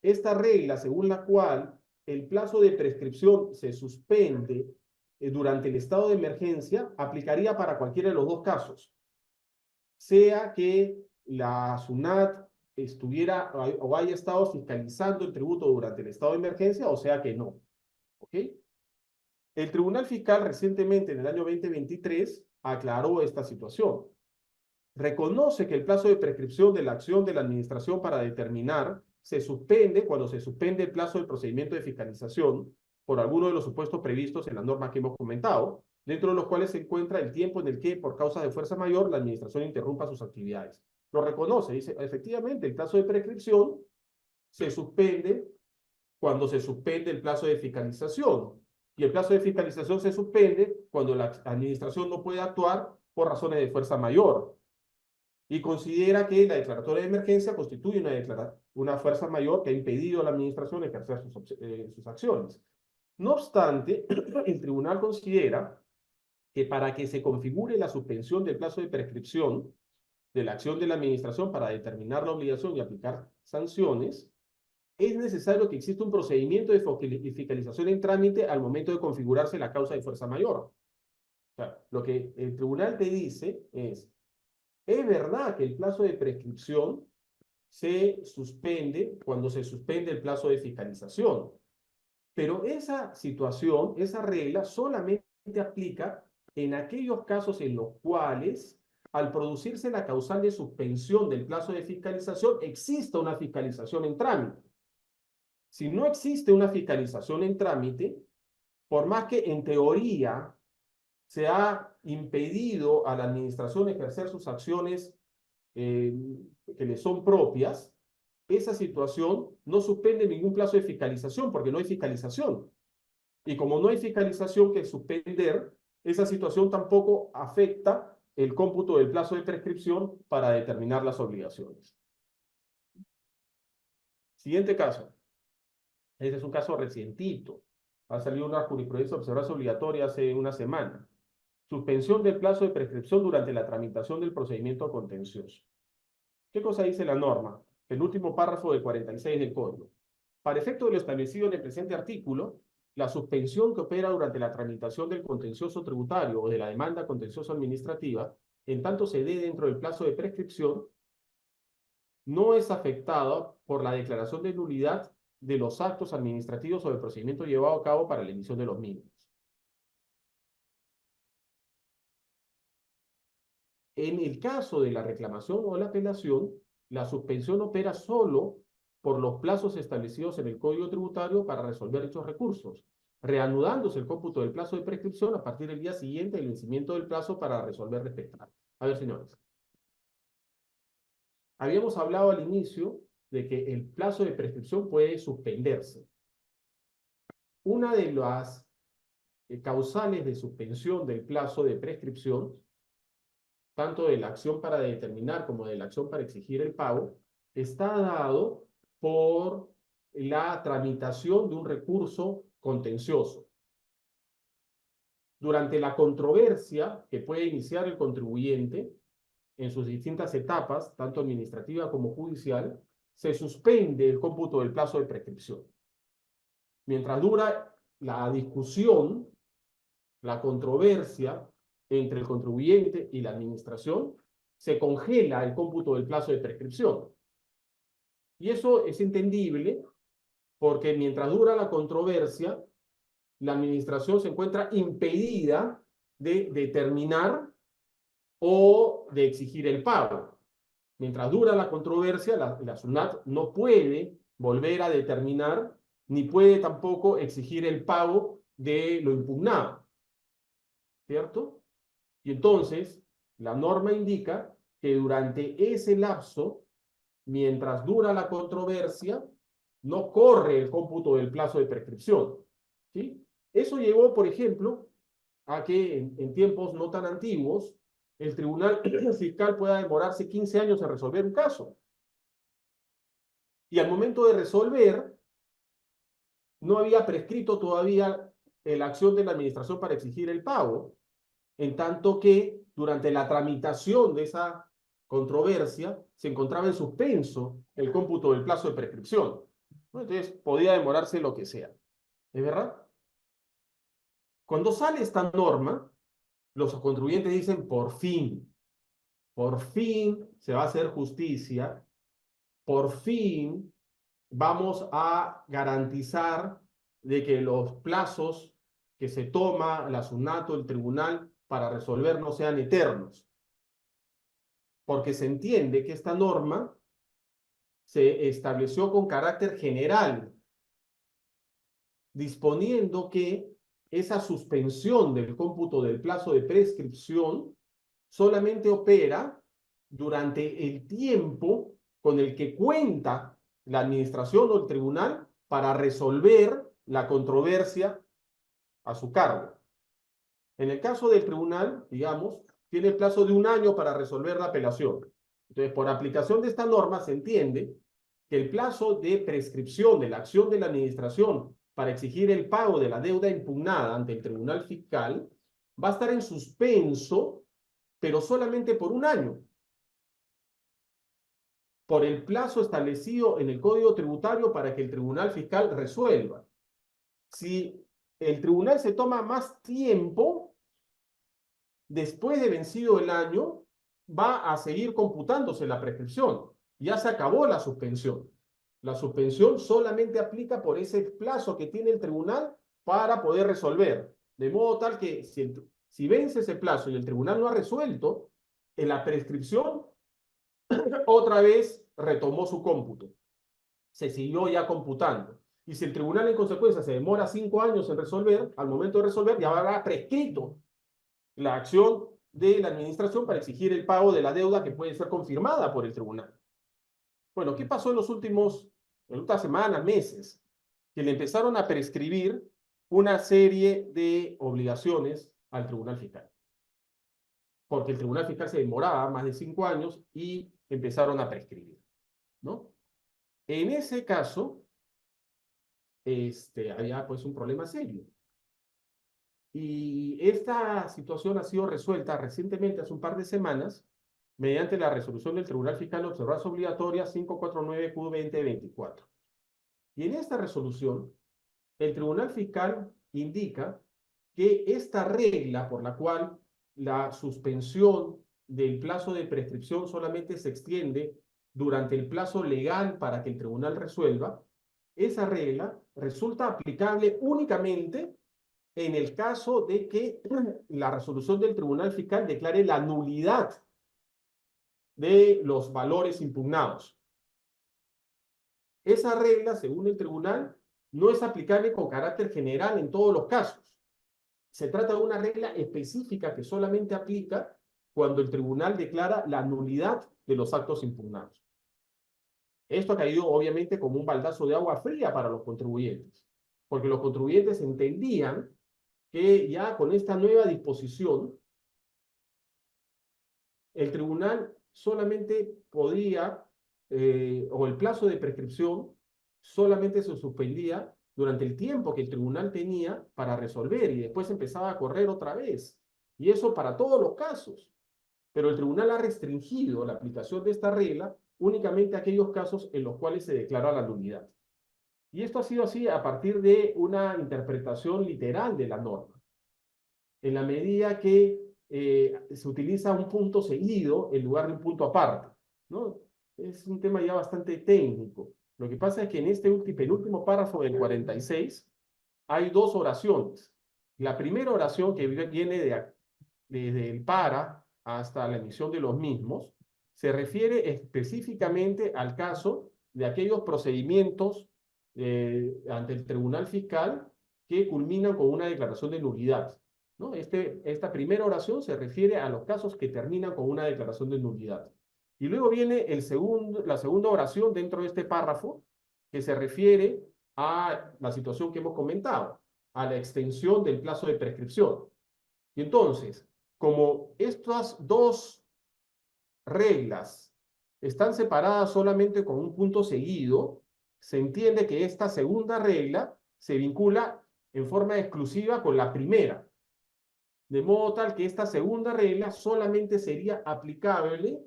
esta regla según la cual el plazo de prescripción se suspende durante el estado de emergencia aplicaría para cualquiera de los dos casos. Sea que la SUNAT estuviera o haya estado fiscalizando el tributo durante el estado de emergencia, o sea que no. ¿Ok? El Tribunal Fiscal recientemente, en el año 2023, aclaró esta situación. Reconoce que el plazo de prescripción de la acción de la administración para determinar se suspende cuando se suspende el plazo del procedimiento de fiscalización por alguno de los supuestos previstos en las normas que hemos comentado, dentro de los cuales se encuentra el tiempo en el que, por causa de fuerza mayor, la administración interrumpa sus actividades. Lo reconoce, dice, efectivamente, el plazo de prescripción se suspende cuando se suspende el plazo de fiscalización. Y el plazo de fiscalización se suspende cuando la administración no puede actuar por razones de fuerza mayor. Y considera que la declaratoria de emergencia constituye una fuerza mayor que ha impedido a la administración ejercer sus acciones. No obstante, el tribunal considera que para que se configure la suspensión del plazo de prescripción de la acción de la administración para determinar la obligación y aplicar sanciones, es necesario que exista un procedimiento de fiscalización en trámite al momento de configurarse la causa de fuerza mayor. O sea, lo que el tribunal te dice es verdad que el plazo de prescripción se suspende cuando se suspende el plazo de fiscalización, pero esa situación, esa regla solamente aplica en aquellos casos en los cuales, al producirse la causal de suspensión del plazo de fiscalización, exista una fiscalización en trámite. Si no existe una fiscalización en trámite, por más que en teoría se ha impedido a la administración ejercer sus acciones que le son propias, esa situación no suspende ningún plazo de fiscalización porque no hay fiscalización. Y como no hay fiscalización que suspender, esa situación tampoco afecta el cómputo del plazo de prescripción para determinar las obligaciones. Siguiente caso. Este es un caso recientito. Ha salido una jurisprudencia de observancia obligatoria hace una semana. Suspensión del plazo de prescripción durante la tramitación del procedimiento contencioso. ¿Qué cosa dice la norma? El último párrafo del 46 del Código. Para efecto de lo establecido en el presente artículo, la suspensión que opera durante la tramitación del contencioso tributario o de la demanda contencioso administrativa, en tanto se dé dentro del plazo de prescripción, no es afectada por la declaración de nulidad de los actos administrativos o del procedimiento llevado a cabo para la emisión de los mismos. En el caso de la reclamación o la apelación, la suspensión opera solo por los plazos establecidos en el Código Tributario para resolver dichos recursos, reanudándose el cómputo del plazo de prescripción a partir del día siguiente del vencimiento del plazo para resolver respectivamente. A ver, señores. Habíamos hablado al inicio de que el plazo de prescripción puede suspenderse. Una de las causales de suspensión del plazo de prescripción, tanto de la acción para determinar como de la acción para exigir el pago, está dado por la tramitación de un recurso contencioso. Durante la controversia que puede iniciar el contribuyente en sus distintas etapas, tanto administrativa como judicial, se suspende el cómputo del plazo de prescripción. Mientras dura la discusión, la controversia entre el contribuyente y la administración, se congela el cómputo del plazo de prescripción. Y eso es entendible porque mientras dura la controversia, la administración se encuentra impedida de determinar o de exigir el pago. Mientras dura la controversia, la SUNAT no puede volver a determinar ni puede tampoco exigir el pago de lo impugnado. ¿Cierto? Y entonces, la norma indica que durante ese lapso, mientras dura la controversia, no corre el cómputo del plazo de prescripción. ¿Sí? Eso llevó, por ejemplo, a que en tiempos no tan antiguos, el tribunal fiscal pueda demorarse 15 años en resolver un caso. Y al momento de resolver, no había prescrito todavía la acción de la administración para exigir el pago, en tanto que durante la tramitación de esa controversia se encontraba en suspenso el cómputo del plazo de prescripción. Entonces podía demorarse lo que sea. ¿Es verdad? Cuando sale esta norma, los contribuyentes dicen, por fin se va a hacer justicia, por fin vamos a garantizar de que los plazos que se toma la SUNAT o el tribunal para resolver no sean eternos. Porque se entiende que esta norma se estableció con carácter general, disponiendo que esa suspensión del cómputo del plazo de prescripción solamente opera durante el tiempo con el que cuenta la administración o el tribunal para resolver la controversia a su cargo. En el caso del tribunal, digamos, tiene el plazo de 1 año para resolver la apelación. Entonces, por aplicación de esta norma, se entiende que el plazo de prescripción de la acción de la administración para exigir el pago de la deuda impugnada ante el tribunal fiscal va a estar en suspenso, pero solamente por 1 año, por el plazo establecido en el Código Tributario para que el tribunal fiscal resuelva. Si el tribunal se toma más tiempo, después de vencido el año, va a seguir computándose la prescripción. Ya se acabó la suspensión. La suspensión solamente aplica por ese plazo que tiene el tribunal para poder resolver. De modo tal que si vence ese plazo y el tribunal no ha resuelto, en la prescripción otra vez retomó su cómputo. Se siguió ya computando. Y si el tribunal en consecuencia se demora 5 años en resolver, al momento de resolver ya habrá prescrito la acción de la administración para exigir el pago de la deuda que puede ser confirmada por el tribunal. Bueno, ¿qué pasó en las últimas semanas, meses? Que le empezaron a prescribir una serie de obligaciones al tribunal fiscal. Porque el tribunal fiscal se demoraba más de 5 años y empezaron a prescribir, ¿no? En ese caso, había pues un problema serio. Y esta situación ha sido resuelta recientemente, hace un par de semanas, mediante la resolución del Tribunal Fiscal de Observancia Obligatoria 549-Q2024. Y en esta resolución, el Tribunal Fiscal indica que esta regla por la cual la suspensión del plazo de prescripción solamente se extiende durante el plazo legal para que el tribunal resuelva, esa regla resulta aplicable únicamente en el caso de que la resolución del Tribunal Fiscal declare la nulidad de los valores impugnados. Esa regla, según el tribunal, no es aplicable con carácter general en todos los casos. Se trata de una regla específica que solamente aplica cuando el tribunal declara la nulidad de los actos impugnados. Esto ha caído obviamente como un baldazo de agua fría para los contribuyentes, porque los contribuyentes entendían que ya con esta nueva disposición, el tribunal solamente podía, o el plazo de prescripción solamente se suspendía durante el tiempo que el tribunal tenía para resolver y después empezaba a correr otra vez. Y eso para todos los casos. Pero el tribunal ha restringido la aplicación de esta regla únicamente a aquellos casos en los cuales se declara la nulidad. Y esto ha sido así a partir de una interpretación literal de la norma. En la medida que se utiliza un punto seguido en lugar de un punto aparte, ¿no? Es un tema ya bastante técnico. Lo que pasa es que en este penúltimo párrafo del 46 hay dos oraciones. La primera oración, que viene desde el para hasta la emisión de los mismos, se refiere específicamente al caso de aquellos procedimientos ante el tribunal fiscal que culminan con una declaración de nulidad, ¿no? Esta primera oración se refiere a los casos que terminan con una declaración de nulidad. Y luego viene la segunda oración dentro de este párrafo, que se refiere a la situación que hemos comentado, a la extensión del plazo de prescripción. Y entonces, como estas dos reglas están separadas solamente con un punto seguido, se entiende que esta segunda regla se vincula en forma exclusiva con la primera. De modo tal que esta segunda regla solamente sería aplicable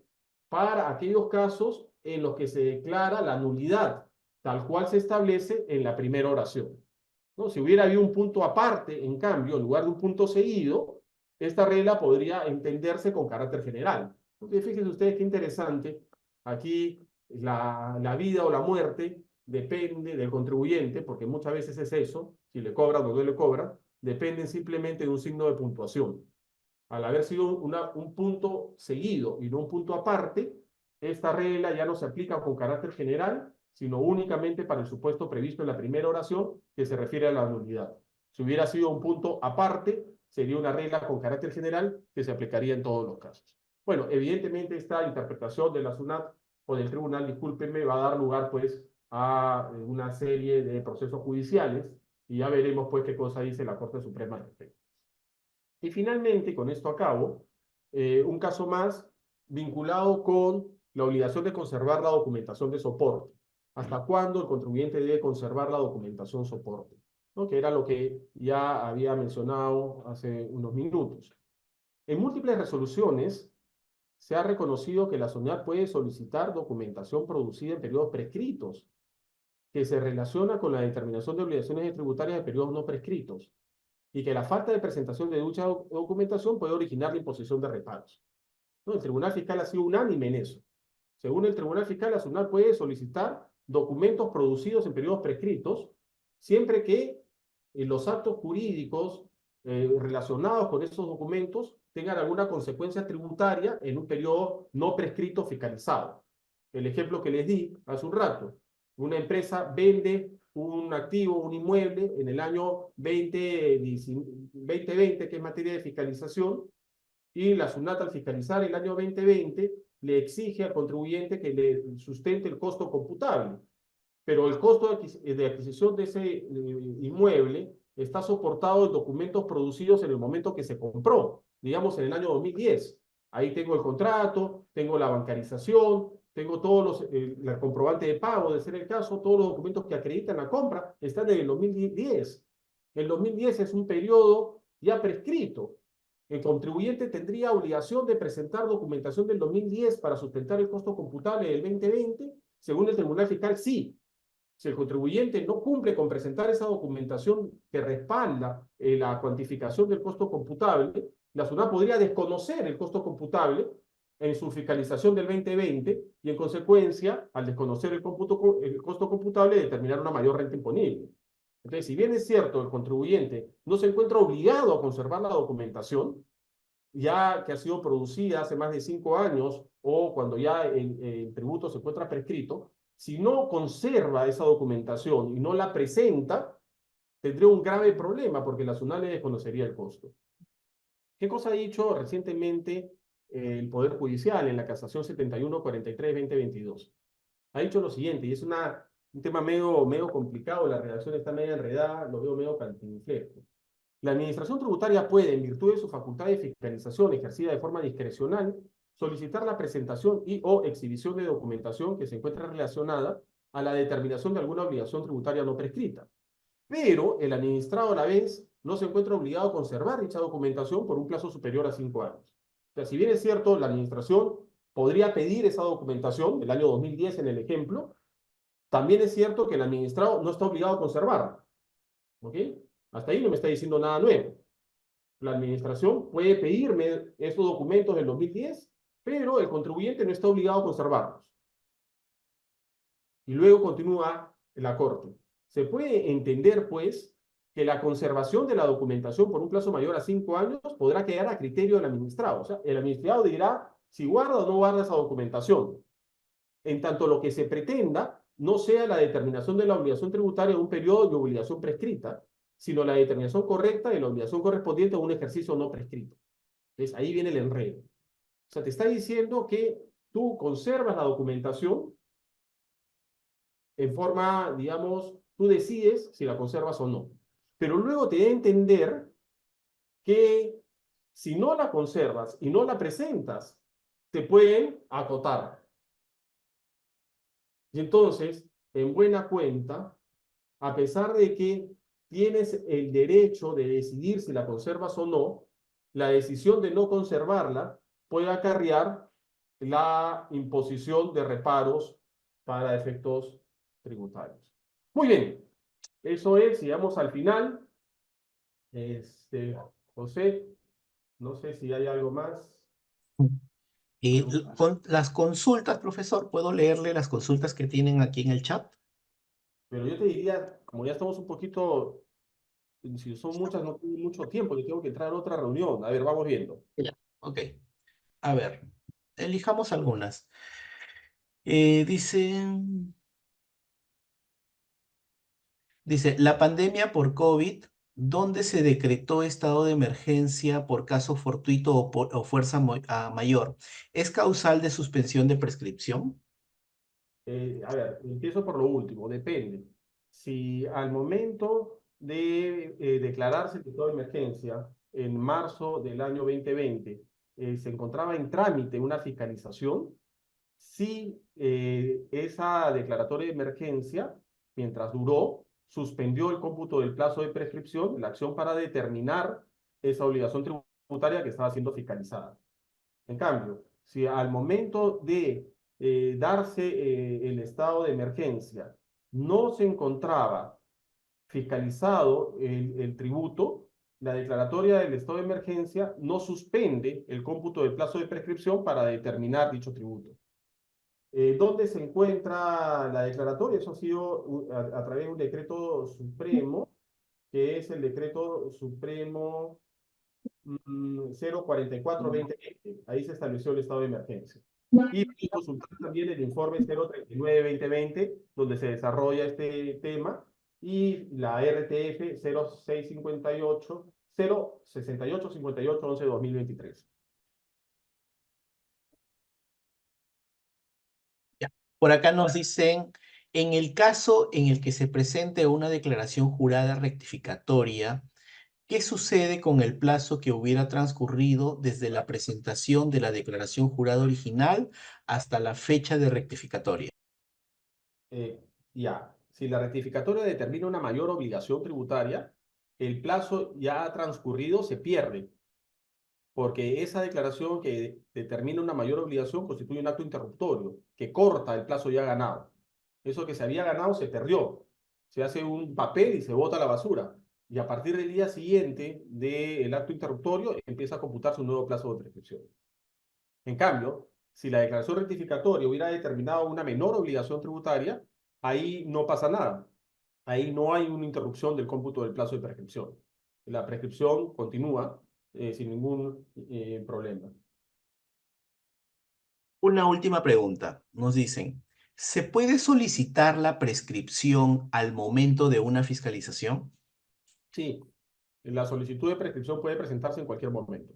para aquellos casos en los que se declara la nulidad, tal cual se establece en la primera oración, ¿no? Si hubiera habido un punto aparte, en cambio, en lugar de un punto seguido, esta regla podría entenderse con carácter general. Entonces, fíjense ustedes qué interesante. Aquí la vida o la muerte depende del contribuyente, porque muchas veces es eso, si le cobran o no le cobran, dependen simplemente de un signo de puntuación. Al haber sido un punto seguido y no un punto aparte, esta regla ya no se aplica con carácter general, sino únicamente para el supuesto previsto en la primera oración, que se refiere a la nulidad. Si hubiera sido un punto aparte, sería una regla con carácter general que se aplicaría en todos los casos. Bueno, evidentemente esta interpretación de la SUNAT o del tribunal, discúlpenme, va a dar lugar pues a una serie de procesos judiciales y ya veremos pues qué cosa dice la Corte Suprema al respecto. Y finalmente, con esto acabo, un caso más vinculado con la obligación de conservar la documentación de soporte. ¿Hasta cuándo el contribuyente debe conservar la documentación soporte? ¿No? Que era lo que ya había mencionado hace unos minutos. En múltiples resoluciones se ha reconocido que la SUNAT puede solicitar documentación producida en periodos prescritos, que se relaciona con la determinación de obligaciones tributarias de periodos no prescritos, y que la falta de presentación de dicha documentación puede originar la imposición de reparos. ¿No? El Tribunal Fiscal ha sido unánime en eso. Según el Tribunal Fiscal, la SUNAT puede solicitar documentos producidos en periodos prescritos, siempre que los actos jurídicos relacionados con esos documentos tengan alguna consecuencia tributaria en un periodo no prescrito fiscalizado. El ejemplo que les di hace un rato, una empresa vende un activo, un inmueble, en el año 2020, que es materia de fiscalización, y la SUNAT al fiscalizar el año 2020 le exige al contribuyente que le sustente el costo computable. Pero el costo de adquisición de ese inmueble está soportado en documentos producidos en el momento que se compró, digamos en el año 2010. Ahí tengo el contrato, tengo la bancarización, tengo todos el comprobante de pago, de ser el caso, todos los documentos que acreditan la compra están en el 2010. El 2010 es un periodo ya prescrito. El contribuyente tendría obligación de presentar documentación del 2010 para sustentar el costo computable del 2020. Según el Tribunal Fiscal, sí. Si el contribuyente no cumple con presentar esa documentación que respalda la cuantificación del costo computable, la SUNAT podría desconocer el costo computable en su fiscalización del 2020 y, en consecuencia, al desconocer el costo computable, determinar una mayor renta imponible. Entonces, si bien es cierto, el contribuyente no se encuentra obligado a conservar la documentación, ya que ha sido producida hace más de 5 años o cuando ya el tributo se encuentra prescrito, si no conserva esa documentación y no la presenta, tendría un grave problema porque la SUNAT le desconocería el costo. ¿Qué cosa ha dicho recientemente el Poder Judicial en la casación 7143-2022? ha dicho lo siguiente, y es un tema medio complicado, la redacción está medio enredada, lo veo medio cantinflesco. La administración tributaria puede, en virtud de su facultad de fiscalización ejercida de forma discrecional, solicitar la presentación y o exhibición de documentación que se encuentre relacionada a la determinación de alguna obligación tributaria no prescrita. Pero el administrado a la vez no se encuentra obligado a conservar dicha documentación por un plazo superior a 5 años. O sea, si bien es cierto, la administración podría pedir esa documentación del año 2010 en el ejemplo, también es cierto que el administrado no está obligado a conservarla. ¿Ok? Hasta ahí no me está diciendo nada nuevo. La administración puede pedirme esos documentos del 2010, pero el contribuyente no está obligado a conservarlos. Y luego continúa la Corte. Se puede entender, pues, que la conservación de la documentación por un plazo mayor a 5 años podrá quedar a criterio del administrado. O sea, el administrado dirá si guarda o no guarda esa documentación. En tanto lo que se pretenda no sea la determinación de la obligación tributaria de un periodo de obligación prescrita, sino la determinación correcta de la obligación correspondiente a un ejercicio no prescrito. Entonces, ahí viene el enredo. O sea, te está diciendo que tú conservas la documentación en forma, digamos, tú decides si la conservas o no. Pero luego te da a entender que si no la conservas y no la presentas, te pueden acotar. Y entonces, en buena cuenta, a pesar de que tienes el derecho de decidir si la conservas o no, la decisión de no conservarla puede acarrear la imposición de reparos para efectos tributarios. Muy bien, eso es, llegamos al final. José, no sé si hay algo más. Con las consultas, profesor, ¿puedo leerle las consultas que tienen aquí en el chat? Pero yo te diría, como ya estamos un poquito, si son muchas, no tengo mucho tiempo, yo tengo que entrar a otra reunión. A ver, vamos viendo. Ya, ok. A ver, elijamos algunas. Dice, la pandemia por COVID, ¿dónde se decretó estado de emergencia por caso fortuito o fuerza mayor? ¿Es causal de suspensión de prescripción? A ver, empiezo por lo último, depende. Si al momento de declararse el estado de emergencia en marzo del año 2020 se encontraba en trámite una fiscalización, si esa declaratoria de emergencia, mientras duró, suspendió el cómputo del plazo de prescripción de la acción para determinar esa obligación tributaria que estaba siendo fiscalizada. En cambio, si al momento de darse el estado de emergencia no se encontraba fiscalizado el tributo, la declaratoria del estado de emergencia no suspende el cómputo del plazo de prescripción para determinar dicho tributo. ¿Dónde se encuentra la declaratoria? Eso ha sido a través de un decreto supremo, que es el decreto supremo 044-2020. Ahí se estableció el estado de emergencia. Y consultar también el informe 039-2020, donde se desarrolla este tema, y la RTF 068-58-11-2023. Por acá nos dicen, en el caso en el que se presente una declaración jurada rectificatoria, ¿qué sucede con el plazo que hubiera transcurrido desde la presentación de la declaración jurada original hasta la fecha de rectificatoria? Ya, si la rectificatoria determina una mayor obligación tributaria, el plazo ya ha transcurrido, se pierde, porque esa declaración que determina una mayor obligación constituye un acto interruptorio, que corta el plazo ya ganado. Eso que se había ganado se perdió, se hace un papel y se bota a la basura, y a partir del día siguiente del acto interruptorio empieza a computarse un nuevo plazo de prescripción. En cambio, si la declaración rectificatoria hubiera determinado una menor obligación tributaria, ahí no pasa nada. Ahí no hay una interrupción del cómputo del plazo de prescripción. La prescripción continúa sin ningún problema. Una última pregunta. Nos dicen, ¿se puede solicitar la prescripción al momento de una fiscalización? Sí, la solicitud de prescripción puede presentarse en cualquier momento.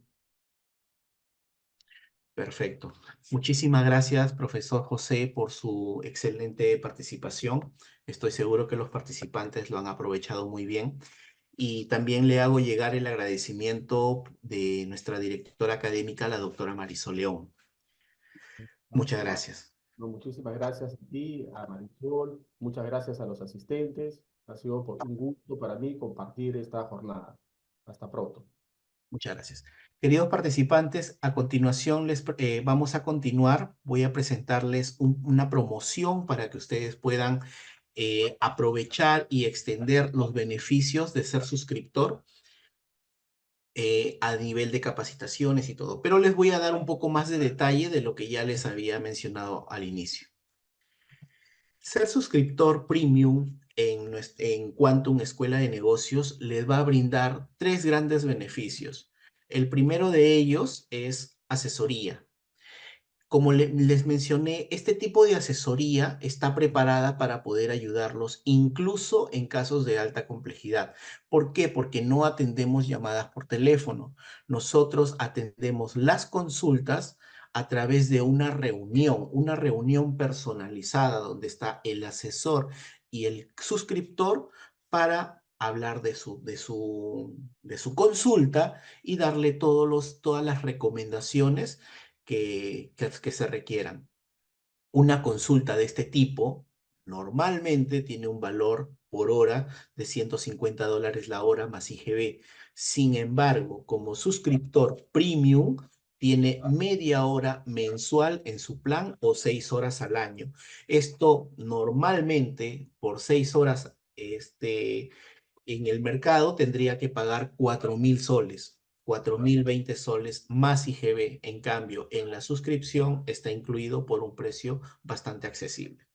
Perfecto. Muchísimas gracias, profesor José, por su excelente participación. Estoy seguro que los participantes lo han aprovechado muy bien. Y también le hago llegar el agradecimiento de nuestra directora académica, la doctora Marisol León. Muchas gracias. No, muchísimas gracias a ti, a Marisol, muchas gracias a los asistentes. Ha sido un gusto para mí compartir esta jornada. Hasta pronto. Muchas gracias. Queridos participantes, a continuación vamos a continuar. Voy a presentarles una promoción para que ustedes puedan aprovechar y extender los beneficios de ser suscriptor a nivel de capacitaciones y todo. Pero les voy a dar un poco más de detalle de lo que ya les había mencionado al inicio. Ser suscriptor premium en Quantum Escuela de Negocios les va a brindar 3 grandes beneficios. El primero de ellos es asesoría. Como les mencioné, este tipo de asesoría está preparada para poder ayudarlos incluso en casos de alta complejidad. ¿Por qué? Porque no atendemos llamadas por teléfono. Nosotros atendemos las consultas a través de una reunión personalizada donde está el asesor y el suscriptor para hablar de su consulta y darle todas las recomendaciones que se requieran. Una consulta de este tipo normalmente tiene un valor por hora de $150 la hora más IGB. Sin embargo, como suscriptor premium, tiene media hora mensual en su plan o 6 horas al año. Esto normalmente por 6 horas en el mercado tendría que pagar 4.000 soles. 4.020 soles más IGB. En cambio, en la suscripción está incluido por un precio bastante accesible.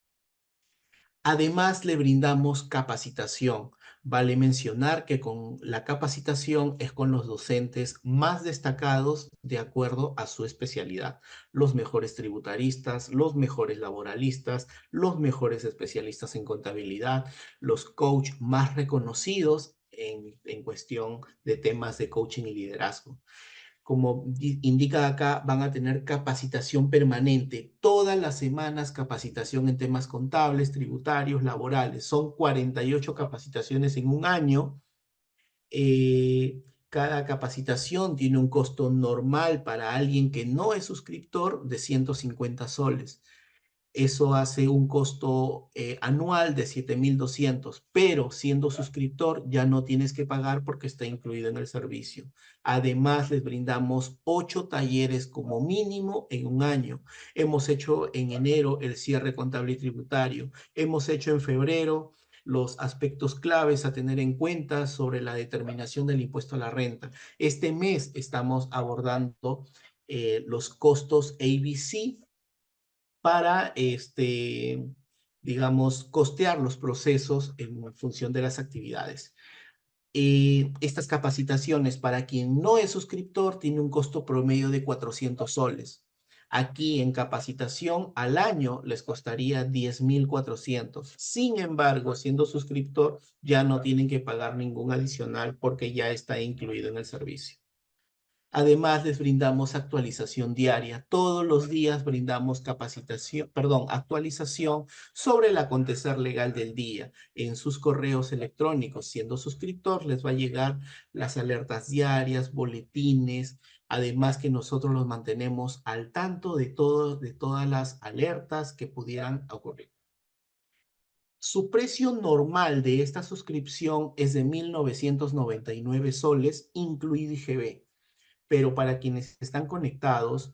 Además, le brindamos capacitación. Vale mencionar que con la capacitación es con los docentes más destacados de acuerdo a su especialidad. Los mejores tributaristas, los mejores laboralistas, los mejores especialistas en contabilidad, los coach más reconocidos en cuestión de temas de coaching y liderazgo. Como indica acá, van a tener capacitación permanente. Todas las semanas capacitación en temas contables, tributarios, laborales. Son 48 capacitaciones en un año. Cada capacitación tiene un costo normal para alguien que no es suscriptor de 150 soles. Eso hace un costo anual de 7.200, pero siendo suscriptor ya no tienes que pagar porque está incluido en el servicio. Además, les brindamos 8 talleres como mínimo en un año. Hemos hecho en enero el cierre contable y tributario. Hemos hecho en febrero los aspectos claves a tener en cuenta sobre la determinación del impuesto a la renta. Este mes estamos abordando los costos ABC para, digamos, costear los procesos en función de las actividades. Estas capacitaciones para quien no es suscriptor tiene un costo promedio de 400 soles. Aquí en capacitación al año les costaría 10.400. Sin embargo, siendo suscriptor ya no tienen que pagar ningún adicional porque ya está incluido en el servicio. Además, les brindamos actualización diaria. Todos los días brindamos actualización sobre el acontecer legal del día. En sus correos electrónicos, siendo suscriptor, les va a llegar las alertas diarias, boletines. Además que nosotros los mantenemos al tanto de todas las alertas que pudieran ocurrir. Su precio normal de esta suscripción es de 1.999 soles, incluido IGB. Pero para quienes están conectados,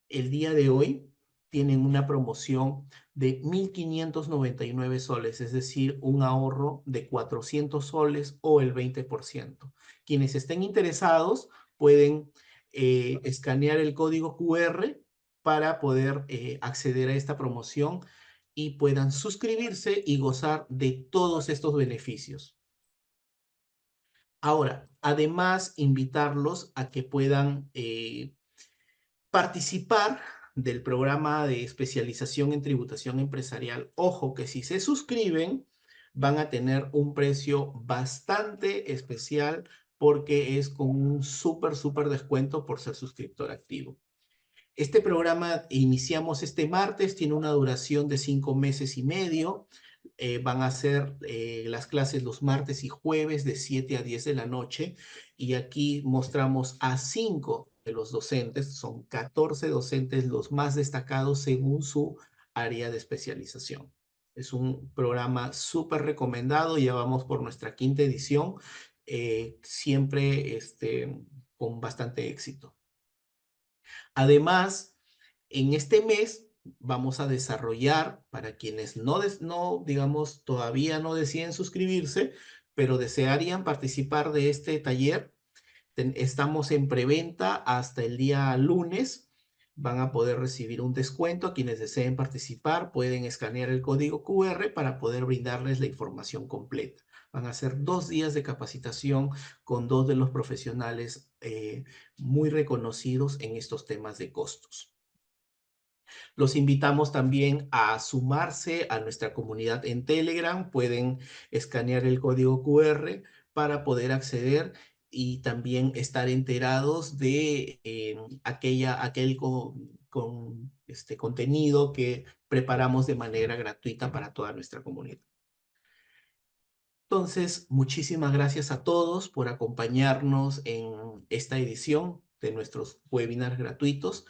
el día de hoy tienen una promoción de 1.599 soles, es decir, un ahorro de 400 soles o el 20%. Quienes estén interesados pueden escanear el código QR para poder acceder a esta promoción y puedan suscribirse y gozar de todos estos beneficios. Ahora, además, invitarlos a que puedan participar del programa de especialización en tributación empresarial. Ojo que si se suscriben, van a tener un precio bastante especial porque es con un súper descuento por ser suscriptor activo. Este programa iniciamos este martes, tiene una duración de 5 meses y medio. Van a ser las clases los martes y jueves de 7 a 10 de la noche. Y aquí mostramos a 5 de los docentes, son 14 docentes los más destacados según su área de especialización. Es un programa súper recomendado, ya vamos por nuestra 5ª edición, siempre con bastante éxito. Además, en este mes vamos a desarrollar, para quienes digamos, todavía no deciden suscribirse, pero desearían participar de este taller, estamos en preventa hasta el día lunes. Van a poder recibir un descuento. Quienes deseen participar pueden escanear el código QR para poder brindarles la información completa. Van a ser 2 días de capacitación con 2 de los profesionales muy reconocidos en estos temas de costos. Los invitamos también a sumarse a nuestra comunidad en Telegram. Pueden escanear el código QR para poder acceder y también estar enterados de aquel contenido que preparamos de manera gratuita para toda nuestra comunidad. Entonces, muchísimas gracias a todos por acompañarnos en esta edición de nuestros webinars gratuitos.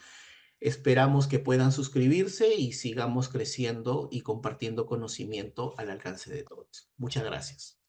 Esperamos que puedan suscribirse y sigamos creciendo y compartiendo conocimiento al alcance de todos. Muchas gracias.